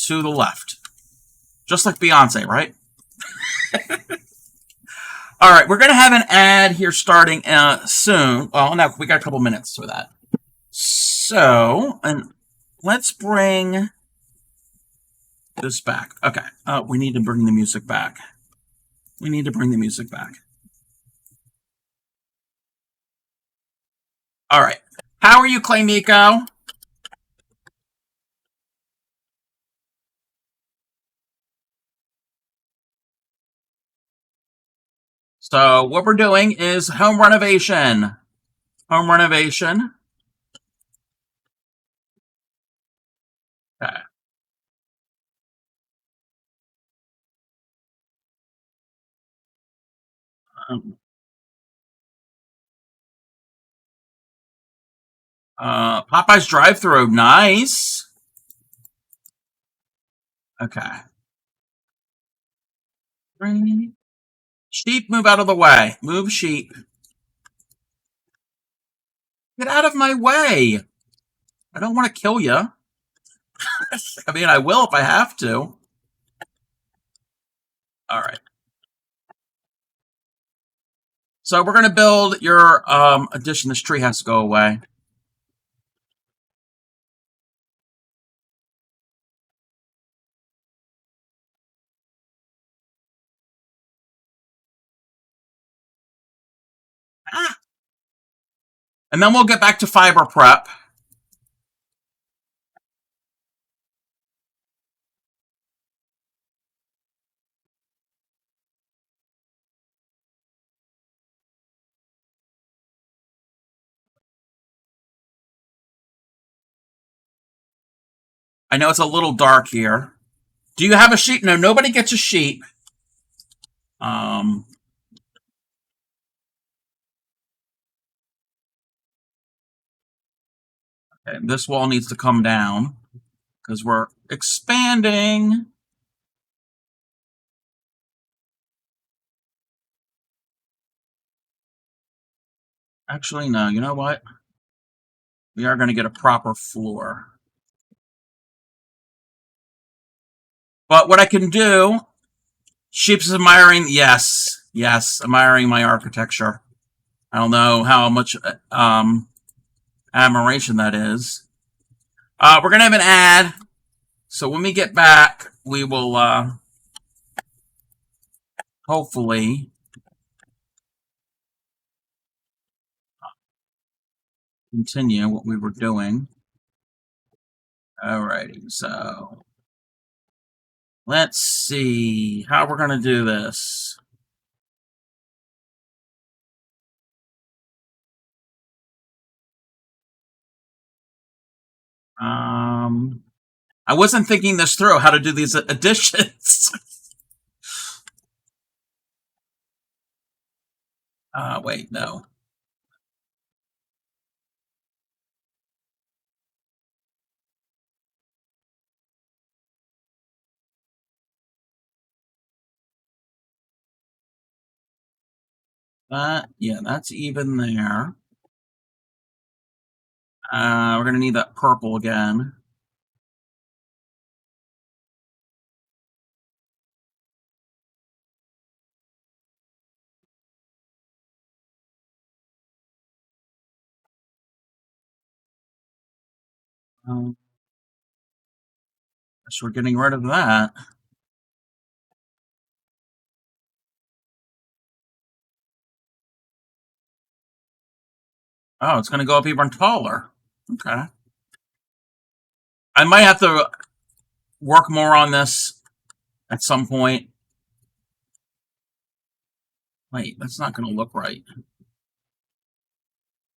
to the left. Just like Beyonce, right? All right, we're going to have an ad here starting soon. Oh, no, we got a couple minutes for that. So, and let's bring this back. Okay, we need to bring the music back. We need to bring the music back. All right. How are you, Clay Miko? So what we're doing is home renovation. Home renovation. Okay. Popeye's drive-thru, nice. Okay. Sheep, move out of the way. Move, sheep. Get out of my way. I don't want to kill you. I mean, I will if I have to. All right. So we're going to build your addition. This tree has to go away. Ah. And then we'll get back to fiber prep. I know it's a little dark here. Do you have a sheep? No, nobody gets a sheep. Okay, this wall needs to come down because we're expanding. Actually, no. You know what? We are going to get a proper floor. But what I can do, Sheep's admiring, yes, yes, admiring my architecture. I don't know how much admiration that is. We're going to have an ad. So when we get back, we will hopefully continue what we were doing. Alrighty, so let's see how we're going to do this. I wasn't thinking this through, how to do these additions. Wait, no. Yeah, that's even there. We're going to need that purple again. So we're getting rid of that. Oh, it's going to go up even taller. Okay. I might have to work more on this at some point. Wait, that's not going to look right.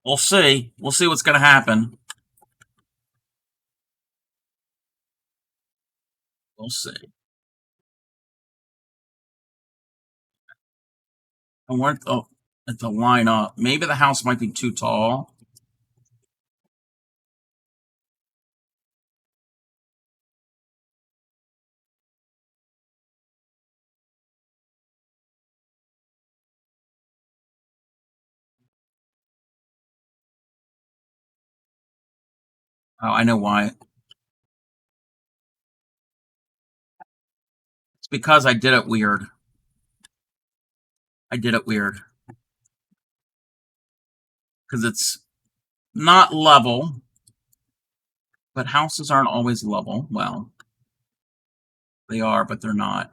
We'll see. We'll see what's going to happen. We'll see. I want it to line up. Maybe the house might be too tall. Oh, I know why. It's because I did it weird. I did it weird. Because it's not level, but houses aren't always level. Well, they are, but they're not.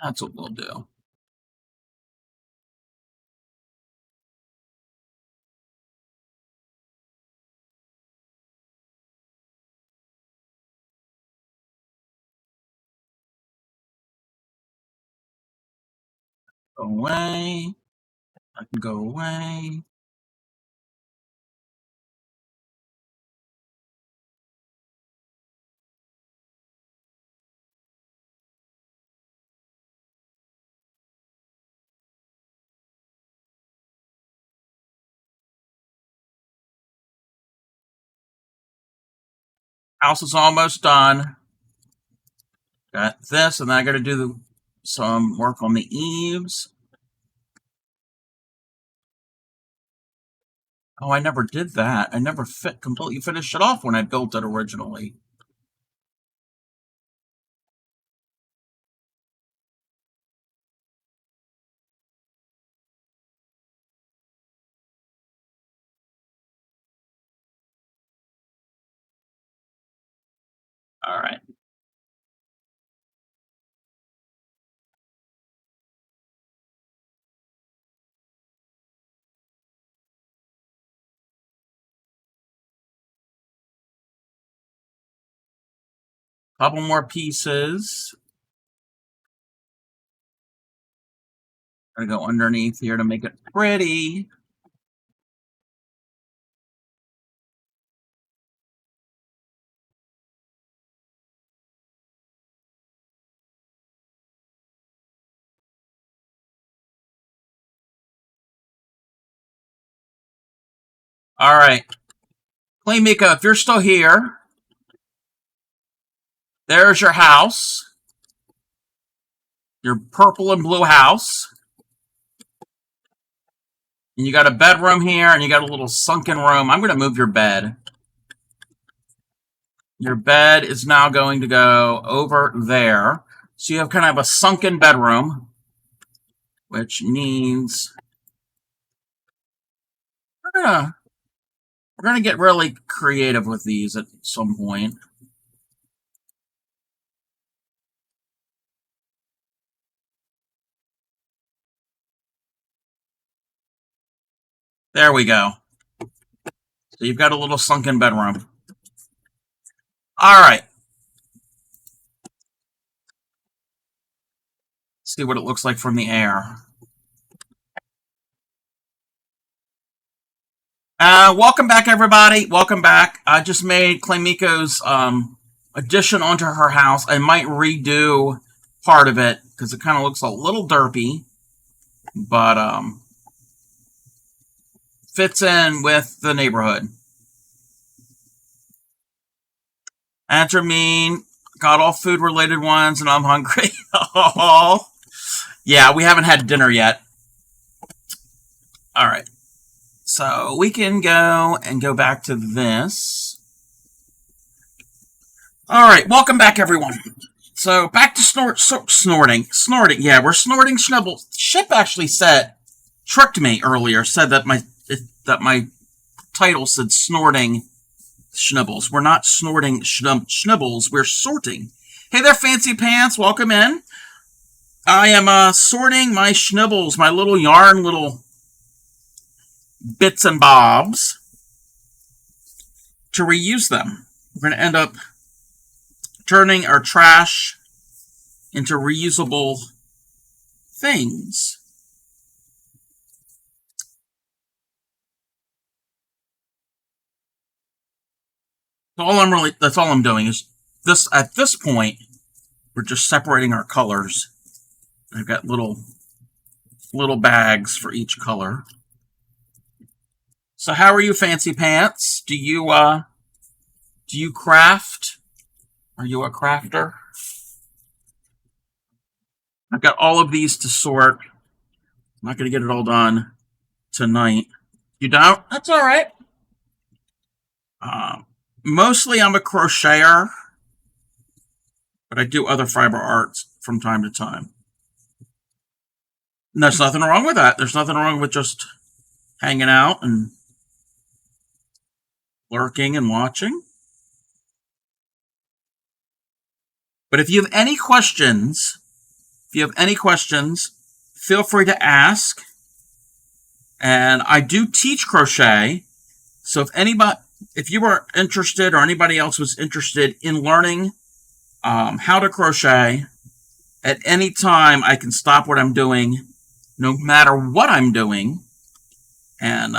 That's what we'll do. Go away. I can go away. House is almost done. Got this, and then I got to do some work on the eaves. Oh, I never did that. I never completely finished it off when I built it originally. All right. Couple more pieces. Gonna go underneath here to make it pretty. All right. Playmaker, if you're still here, there's your house. your purple and blue house. And you got a bedroom here, and you got a little sunken room. I'm going to move your bed. Your bed is now going to go over there. So you have kind of a sunken bedroom, which means we're gonna get really creative with these at some point. There we go. So you've got a little sunken bedroom. All right. See what it looks like from the air. Welcome back, everybody. Welcome back. I just made Claymiko's addition onto her house. I might redo part of it because it kind of looks a little derpy, but fits in with the neighborhood. Answer mean, got all food-related ones, and I'm hungry. Oh, yeah, we haven't had dinner yet. All right. So we can go back to this. All right, welcome back, everyone. So back to snorting. Yeah, we're snorting Schnibbles. Ship actually tricked me earlier. Said that my title said snorting Schnibbles. We're not snorting Schnibbles. We're sorting. Hey there, Fancy Pants. Welcome in. I am sorting my Schnibbles, my little yarn, little bits and bobs, to reuse them. We're going to end up turning our trash into reusable things. That's all I'm doing is this. At this point, we're just separating our colors. I've got little bags for each color. So how are you, Fancy Pants? Do you craft? Are you a crafter? I've got all of these to sort. I'm not going to get it all done tonight. You don't? That's all right. Mostly I'm a crocheter, but I do other fiber arts from time to time. And there's nothing wrong with that. There's nothing wrong with just hanging out and lurking and watching. But if you have any questions, feel free to ask. And I do teach crochet. So if you are interested or anybody else was interested in learning how to crochet, at any time I can stop what I'm doing, no matter what I'm doing, and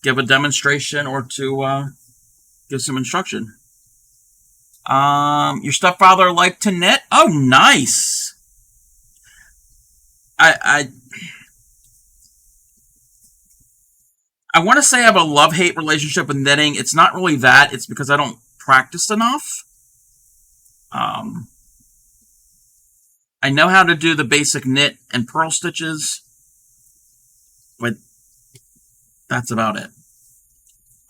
give a demonstration or to give some instruction. Your stepfather liked to knit? Oh, nice. I want to say I have a love-hate relationship with knitting. It's not really that. It's because I don't practice enough. I know how to do the basic knit and purl stitches, but that's about it.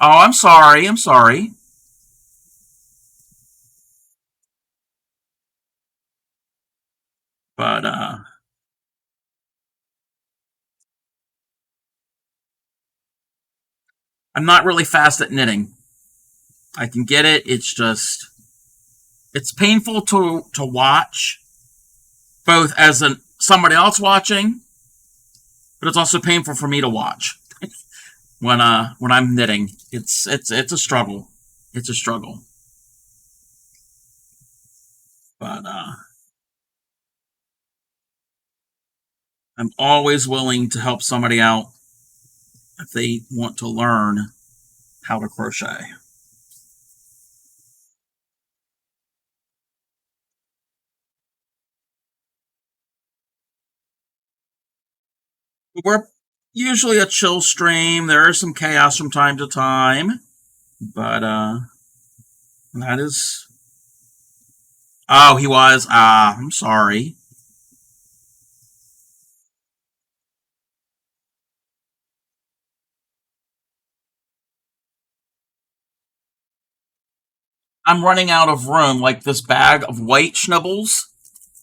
Oh, I'm sorry. But, I'm not really fast at knitting. I can get it. It's painful to watch, both as somebody else watching, but it's also painful for me to watch when I'm knitting. It's a struggle. It's a struggle. But I'm always willing to help somebody out if they want to learn how to crochet. We're usually a chill stream. There is some chaos from time to time, but that is... Oh, he was. I'm sorry. I'm running out of room. Like this bag of white Schnibbles,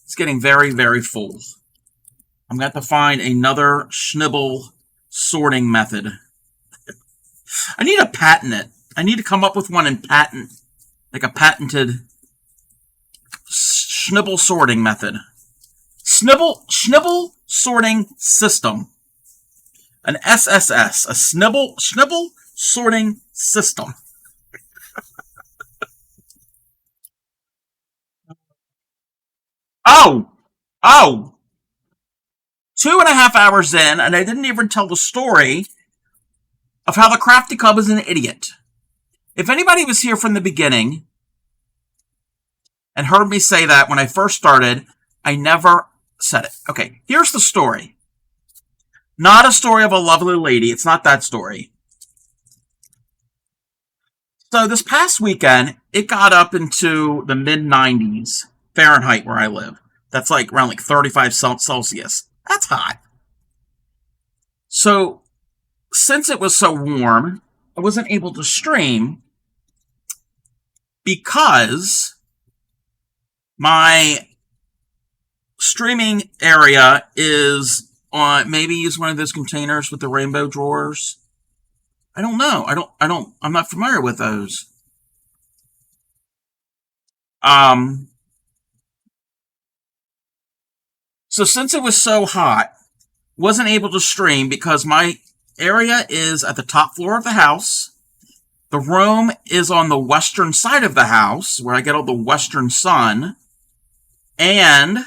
it's getting very, very full. I'm going to have to find another Schnibble sorting method. I need to patent it. I need to come up with one and patent, like a patented Schnibble sorting method. Schnibble sorting system. An SSS, a Schnibble sorting system. Oh, oh, 2.5 hours in, and I didn't even tell the story of how the Crafty Cub is an idiot. If anybody was here from the beginning and heard me say that when I first started, I never said it. Okay, here's the story. Not a story of a lovely lady. It's not that story. So this past weekend, it got up into the mid-90s Fahrenheit where I live. That's like around like 35 Celsius. That's hot. So since it was so warm, I wasn't able to stream because my streaming area is on, maybe use one of those containers with the rainbow drawers. I don't know. I'm not familiar with those. So since it was so hot, wasn't able to stream because my area is at the top floor of the house. The room is on the western side of the house where I get all the western sun. And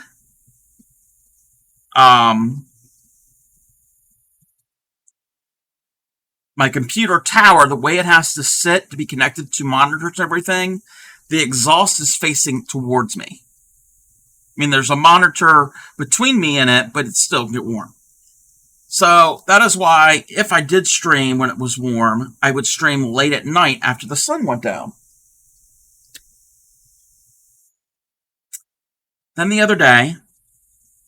my computer tower, the way it has to sit to be connected to monitors and everything, the exhaust is facing towards me. I mean, there's a monitor between me and it, but it still get warm. So that is why if I did stream when it was warm, I would stream late at night after the sun went down. Then the other day,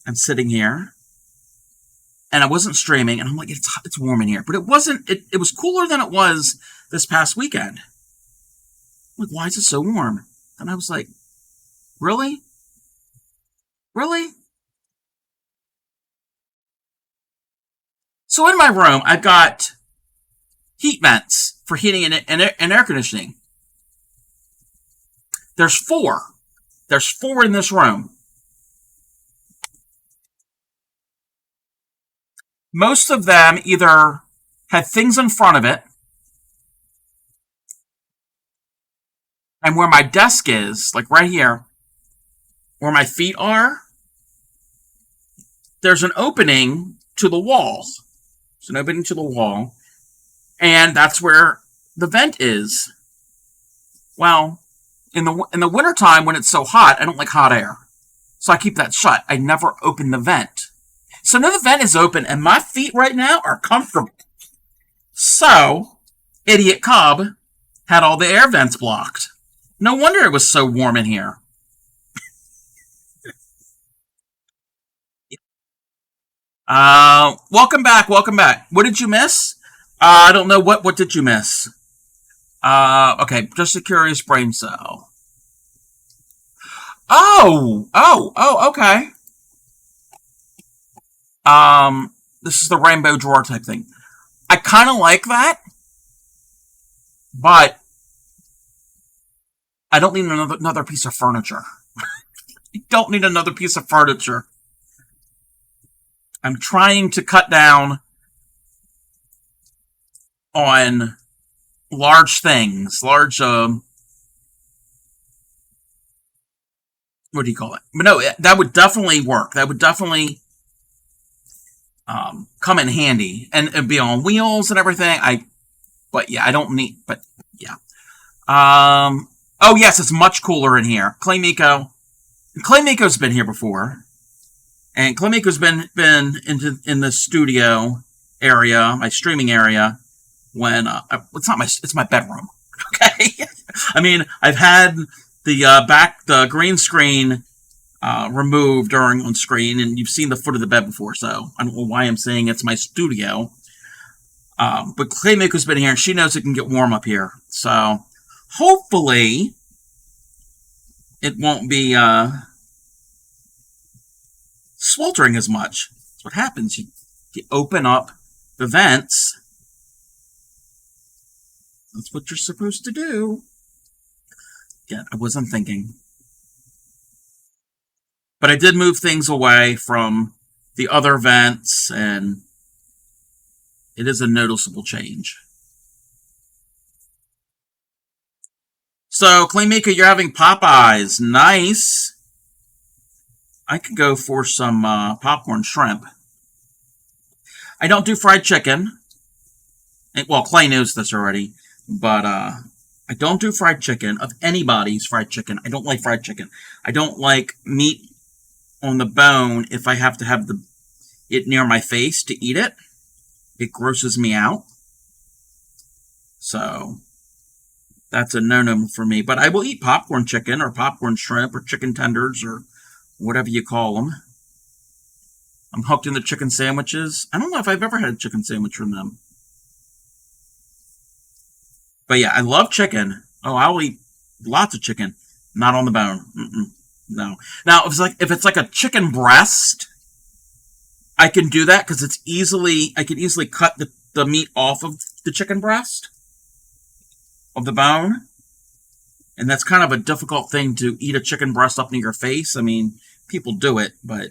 I'm sitting here, and I wasn't streaming, and I'm like, it's warm in here. But it wasn't, it was cooler than it was this past weekend. I'm like, why is it so warm? And I was like, really? Really? So in my room, I've got heat vents for heating and air conditioning. There's 4. There's 4 in this room. Most of them either had things in front of it, and where my desk is, like right here, where my feet are, there's an opening to the wall. There's an opening to the wall, and that's where the vent is. Well, in the wintertime when it's so hot, I don't like hot air. So I keep that shut. I never open the vent. So now the vent is open, and my feet right now are comfortable. So, Idiot Cub had all the air vents blocked. No wonder it was so warm in here. Welcome back. What did you miss? I don't know. What did you miss? Okay, just a curious brain cell. Oh, okay. This is the rainbow drawer type thing. I kind of like that, but I don't need another piece of furniture. I don't need another piece of furniture. I'm trying to cut down on large things, what do you call it? But no, that would definitely work. That would definitely come in handy and be on wheels and everything. But yeah, I don't need, but yeah. Oh yes, it's much cooler in here. Clay Miko's been here before. And Clay Miko's been in the studio area, my streaming area, when it's my bedroom. Okay, I mean I've had the green screen removed during on screen, and you've seen the foot of the bed before, so I don't know why I'm saying it's my studio. But Clay Miko's been here, and she knows it can get warm up here. So hopefully it won't be sweltering as much. That's what happens. You open up the vents. That's what you're supposed to do. Yeah, I wasn't thinking. But I did move things away from the other vents, and it is a noticeable change. So, Claymaker, you're having Popeyes. Nice. I could go for some popcorn shrimp. I don't do fried chicken. Well, Clay knows this already, but I don't do fried chicken, of anybody's fried chicken. I don't like fried chicken. I don't like meat on the bone if I have to have it near my face to eat it. It grosses me out. So that's a no-no for me. But I will eat popcorn chicken or popcorn shrimp or chicken tenders or whatever you call them. I'm hooked into chicken sandwiches. I don't know if I've ever had a chicken sandwich from them. But yeah, I love chicken. Oh, I'll eat lots of chicken. Not on the bone. No. Now, if it's like a chicken breast, I can do that because I can easily cut the meat off of the chicken breast, of the bone. And that's kind of a difficult thing to eat a chicken breast up near your face. I mean, people do it, but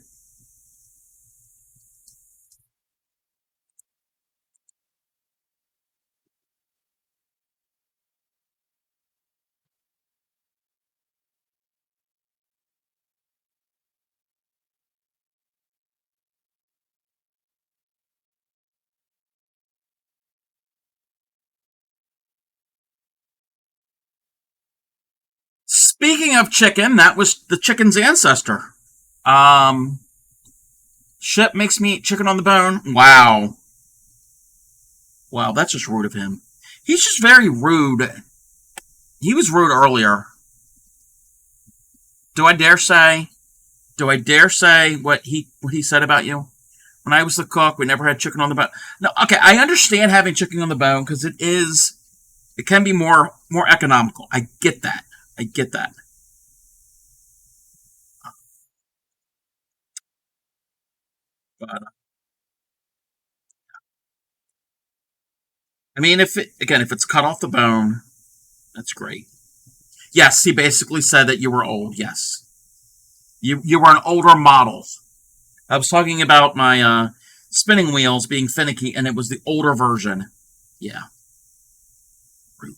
speaking of chicken, that was the chicken's ancestor. Um, Ship makes me eat chicken on the bone. Wow. Wow, that's just rude of him. He's just very rude. He was rude earlier. Do I dare say? Do I dare say what he said about you? When I was the cook, we never had chicken on the bone. No, okay, I understand having chicken on the bone because it can be more economical. I get that. I get that. But I mean, if it's cut off the bone, that's great. Yes, he basically said that you were old. Yes, you were an older model. I was talking about my spinning wheels being finicky, and it was the older version. Yeah, rude.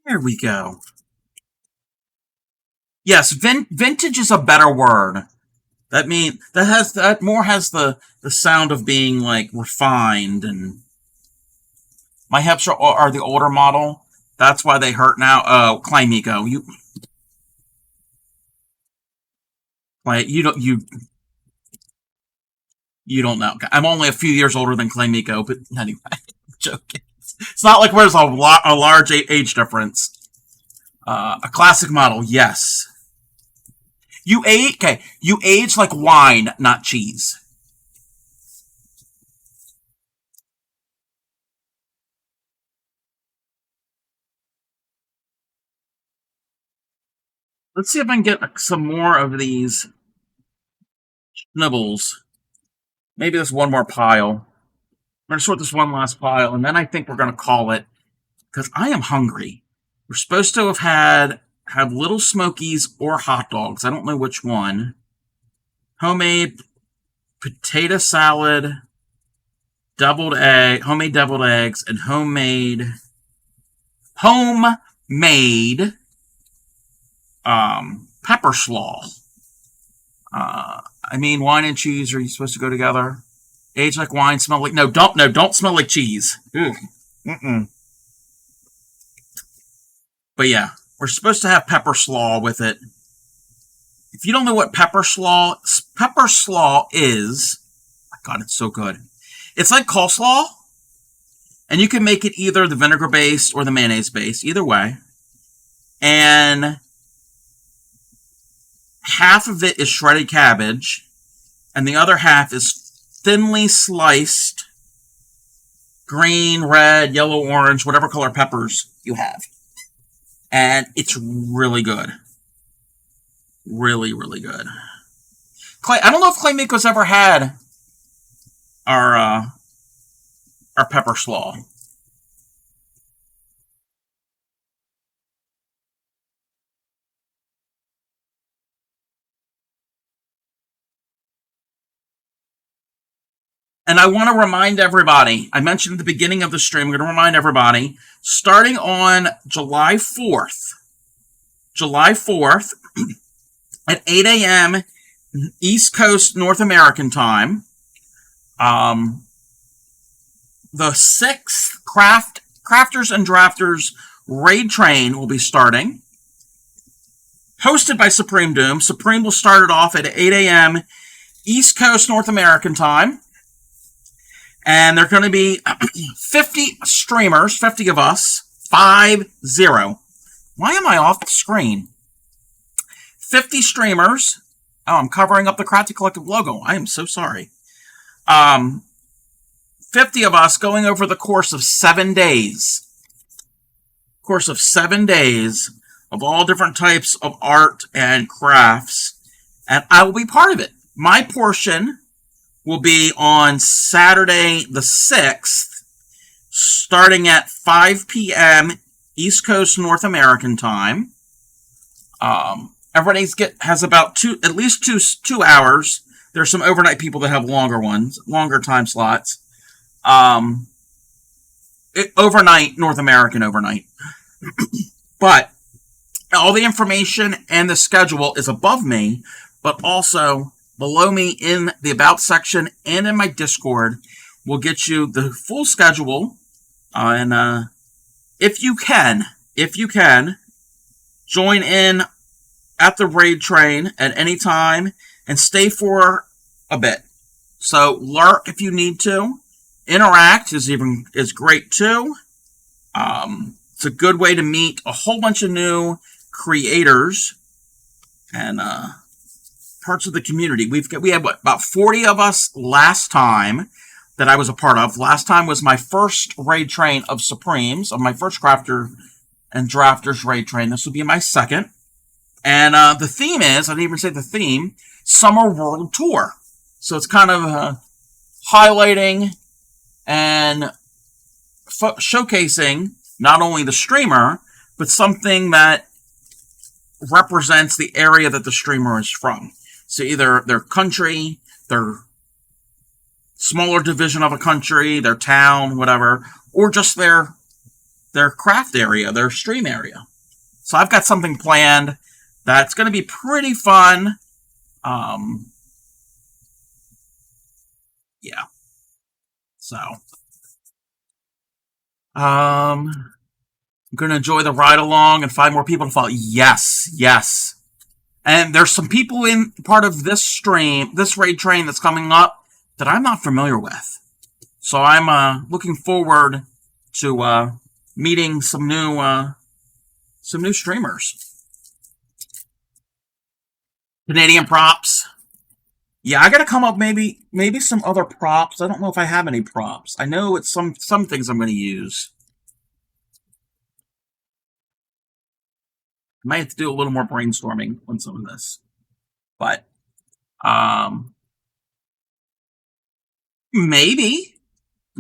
There we go. Yes, vintage is a better word. That more has the sound of being like refined, and my hips are the older model. That's why they hurt now. Oh, Climico, you you don't know. I'm only a few years older than Climico, but anyway, joking. It's not like there's a large age difference. A classic model, yes. You age like wine, not cheese. Let's see if I can get some more of these Schnibbles. Maybe there's one more pile. We're gonna sort this one last pile, and then I think we're gonna call it because I am hungry. We're supposed to have little smokies or hot dogs. I don't know which one. Homemade potato salad, homemade deviled eggs, and homemade pepper slaw. I mean, wine and cheese are you supposed to go together? Age like wine, smell like don't smell like cheese. Ugh. Mm-mm. But yeah, we're supposed to have pepper slaw with it. If you don't know what pepper slaw is, my God, it's so good. It's like coleslaw, and you can make it either the vinegar based or the mayonnaise based, either way. And half of it is shredded cabbage, and the other half is thinly sliced green, red, yellow, orange, whatever color peppers you have. And it's really good. Really, really good. Clay, I don't know if Clay Miko's ever had our pepper slaw. And I want to remind everybody, I mentioned at the beginning of the stream, I'm going to remind everybody, starting on July 4th at 8 a.m. East Coast North American time, the 6th Crafters and Drafters Raid Train will be starting, hosted by Supreme Doom. Supreme will start it off at 8 a.m. East Coast North American time. And there are going to be 50 streamers, 50 of us, 50. Why am I off the screen? 50 streamers. Oh, I'm covering up the Crafty Collective logo. I am so sorry. 50 of us going over the course of 7 days. Course of 7 days of all different types of art and crafts. And I will be part of it. My portion will be on Saturday the 6th, starting at 5 p.m. East Coast North American time. Everybody has about at least two hours. There's some overnight people that have longer time slots. Overnight, North American overnight. But all the information and the schedule is above me, but also below me in the About section and in my Discord will get you the full schedule. And if you can, join in at the raid train at any time and stay for a bit. So lurk if you need to. Interact is great too. It's a good way to meet a whole bunch of new creators and parts of the community. We had about 40 of us last time that I was a part of. Last time was my first raid train of Supremes, of my first Crafter and Drafters raid train. This will be my second. And the theme is, I didn't even say the theme, Summer World Tour. So it's kind of highlighting and showcasing not only the streamer, but something that represents the area that the streamer is from. So either their country, their smaller division of a country, their town, whatever, or just their craft area, their stream area. So I've got something planned that's going to be pretty fun. Yeah. So, I'm going to enjoy the ride along and find more people to follow. Yes. And there's some people in part of this stream, this raid train that's coming up that I'm not familiar with. So I'm looking forward to meeting some new streamers. Canadian props. Yeah, I gotta come up maybe some other props. I don't know if I have any props. I know it's some things I'm gonna use. I might have to do a little more brainstorming on some of this. But maybe.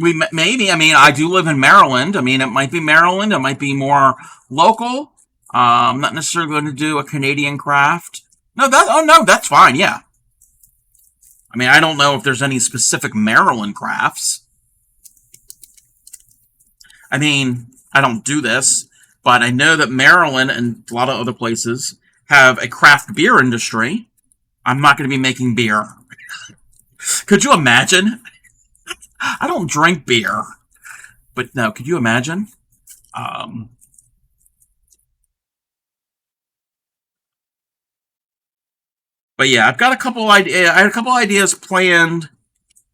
I mean, I do live in Maryland. I mean, it might be Maryland. It might be more local. I'm not necessarily going to do a Canadian craft. No, that's fine. Yeah. I mean, I don't know if there's any specific Maryland crafts. I mean, I don't do this, but I know that Maryland and a lot of other places have a craft beer industry. I'm not going to be making beer. Could you imagine? I don't drink beer, but no, could you imagine? But yeah, I've got a couple ideas. I had a couple ideas planned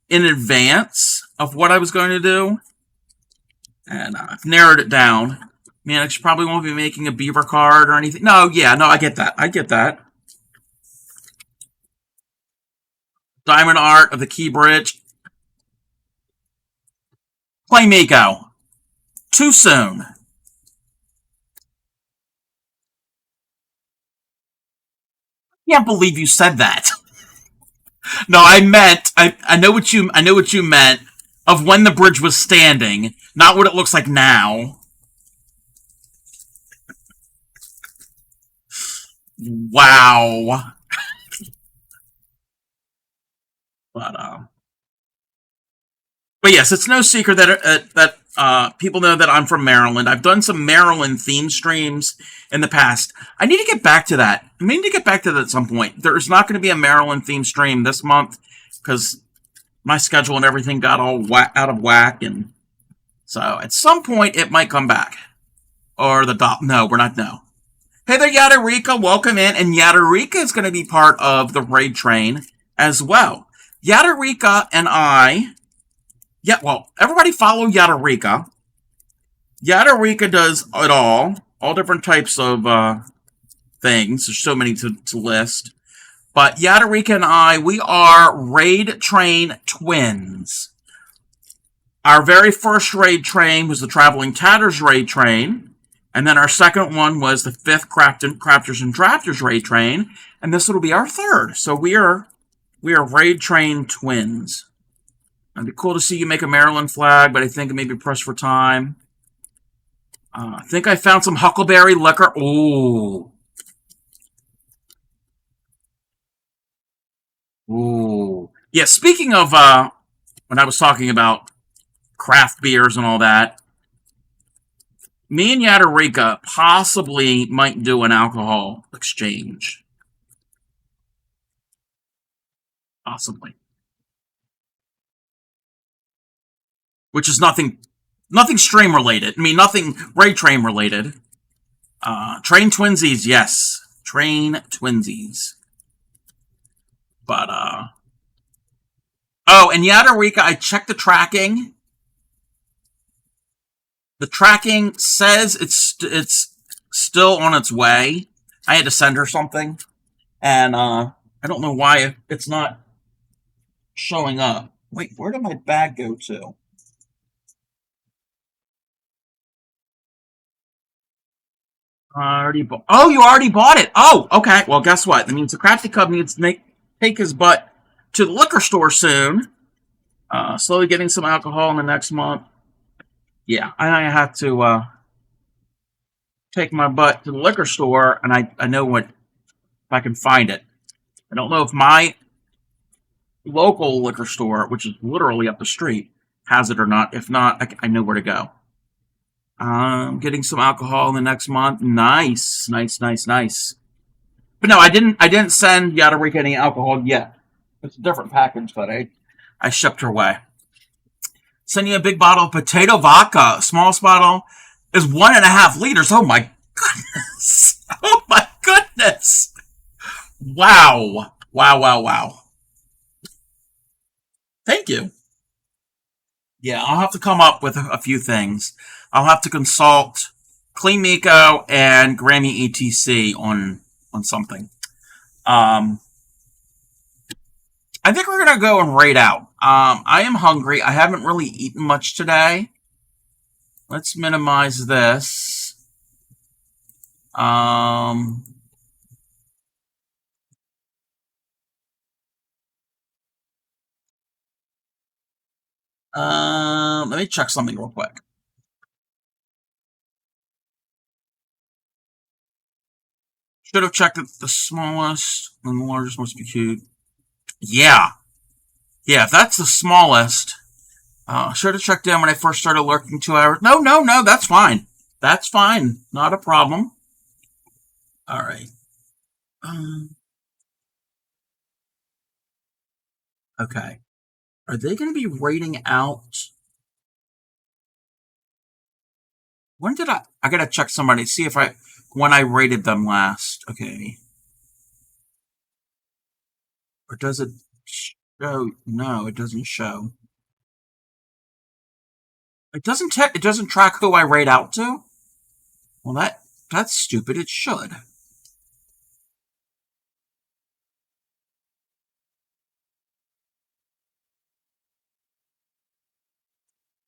in advance of what I was going to do, and I've narrowed it down. I mean, I probably won't be making a beaver card or anything. No, I get that. Diamond art of the Key Bridge. Play Miko. Too soon. Can't believe you said that. No, I know what you meant of when the bridge was standing, not what it looks like now. Wow. But but yes, it's no secret that people know that I'm from Maryland. I've done some Maryland theme streams in the past. I need to get back to that. I need to get back to that at some point. There's not going to be a Maryland theme stream this month because my schedule and everything got all out of whack, and so at some point it might come back. Or the dot. No, we're not. No. Hey there, Yadarika. Welcome in, and Yadarika is going to be part of the raid train as well. Yadarika and I. Yeah, well, everybody follow Yadarika. Yadarika does it all different types of things. There's so many to list. But Yadarika and I, we are raid train twins. Our very first raid train was the Traveling Tatters raid train. And then our second one was the 5th Crafters and Drafters raid train. And this will be our third. So we are raid train twins. It'd be cool to see you make a Maryland flag, but I think it may be pressed for time. I think I found some Huckleberry liquor. Ooh. Ooh. Yeah, speaking of when I was talking about craft beers and all that, me and Yadarika possibly might do an alcohol exchange. Possibly. Which is nothing stream related. I mean, nothing raid train related. Train twinsies, yes. Train twinsies. But, oh, and Yadarika, I checked the tracking. The tracking says it's still on its way. I had to send her something. And, I don't know why it's not showing up. Wait, where did my bag go to? Oh, you already bought it. Oh, okay. Well, guess what? That means the Crafty Cub needs to take his butt to the liquor store soon. Slowly getting some alcohol in the next month. Yeah, I have to take my butt to the liquor store, and I know what if I can find it. I don't know if my local liquor store, which is literally up the street, has it or not. If not, I know where to go. Getting some alcohol in the next month. Nice. But no, I didn't send Yadarika any alcohol yet. It's a different package, but I shipped her away. Send you a big bottle of potato vodka. Smallest bottle is 1.5 liters. Oh my goodness. Oh my goodness. Wow. Thank you. Yeah, I'll have to come up with a few things. I'll have to consult Clean Miko and Grammy ETC on something. I think we're gonna go and raid out. I am hungry. I haven't really eaten much today. Let's minimize this. Let me check something real quick. Should have checked it. The smallest and the largest must be cute. Yeah. Yeah, if that's the smallest, should have checked in when I first started lurking 2 hours. No, that's fine. That's fine. Not a problem. All right. Okay. Are they going to be rating out? When did I gotta check somebody, see if when I rated them last. Okay. Or does it show? No, it doesn't show. It doesn't track who I rate out to? Well, that's stupid. It should.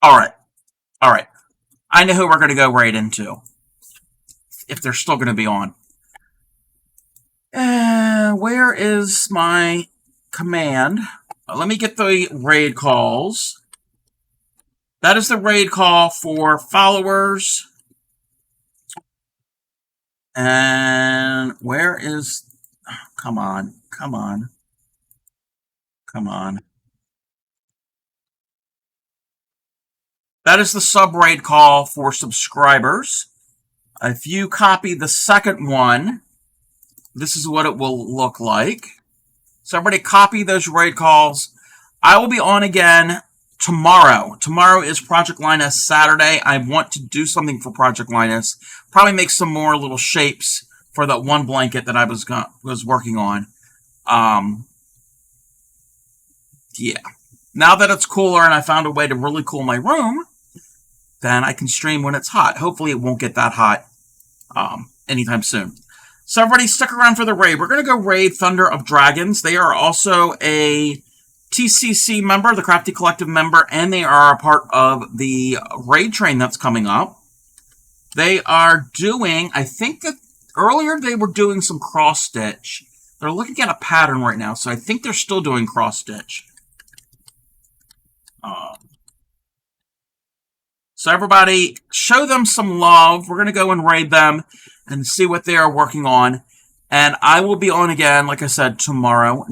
All right. All right. I know who we're going to go right into if they're still going to be on. Where is my command? Let me get the raid calls. That is the raid call for followers. And where is... Come on. Come on. Come on. That is the sub-raid call for subscribers. If you copy the second one, this is what it will look like. So everybody copy those raid calls. I will be on again tomorrow. Tomorrow is Project Linus Saturday. I want to do something for Project Linus. Probably make some more little shapes for that one blanket that I was working on. Yeah. Now that it's cooler and I found a way to really cool my room, then I can stream when it's hot. Hopefully it won't get that hot anytime soon. So everybody stick around for the raid. We're going to go raid Thunder of Dragons. They are also a TCC member, the Crafty Collective member, and they are a part of the raid train that's coming up. They are doing, I think that earlier they were doing some cross-stitch. They're looking at a pattern right now, so I think they're still doing cross-stitch. So everybody, show them some love. We're going to go and raid them and see what they are working on. And I will be on again, like I said, tomorrow.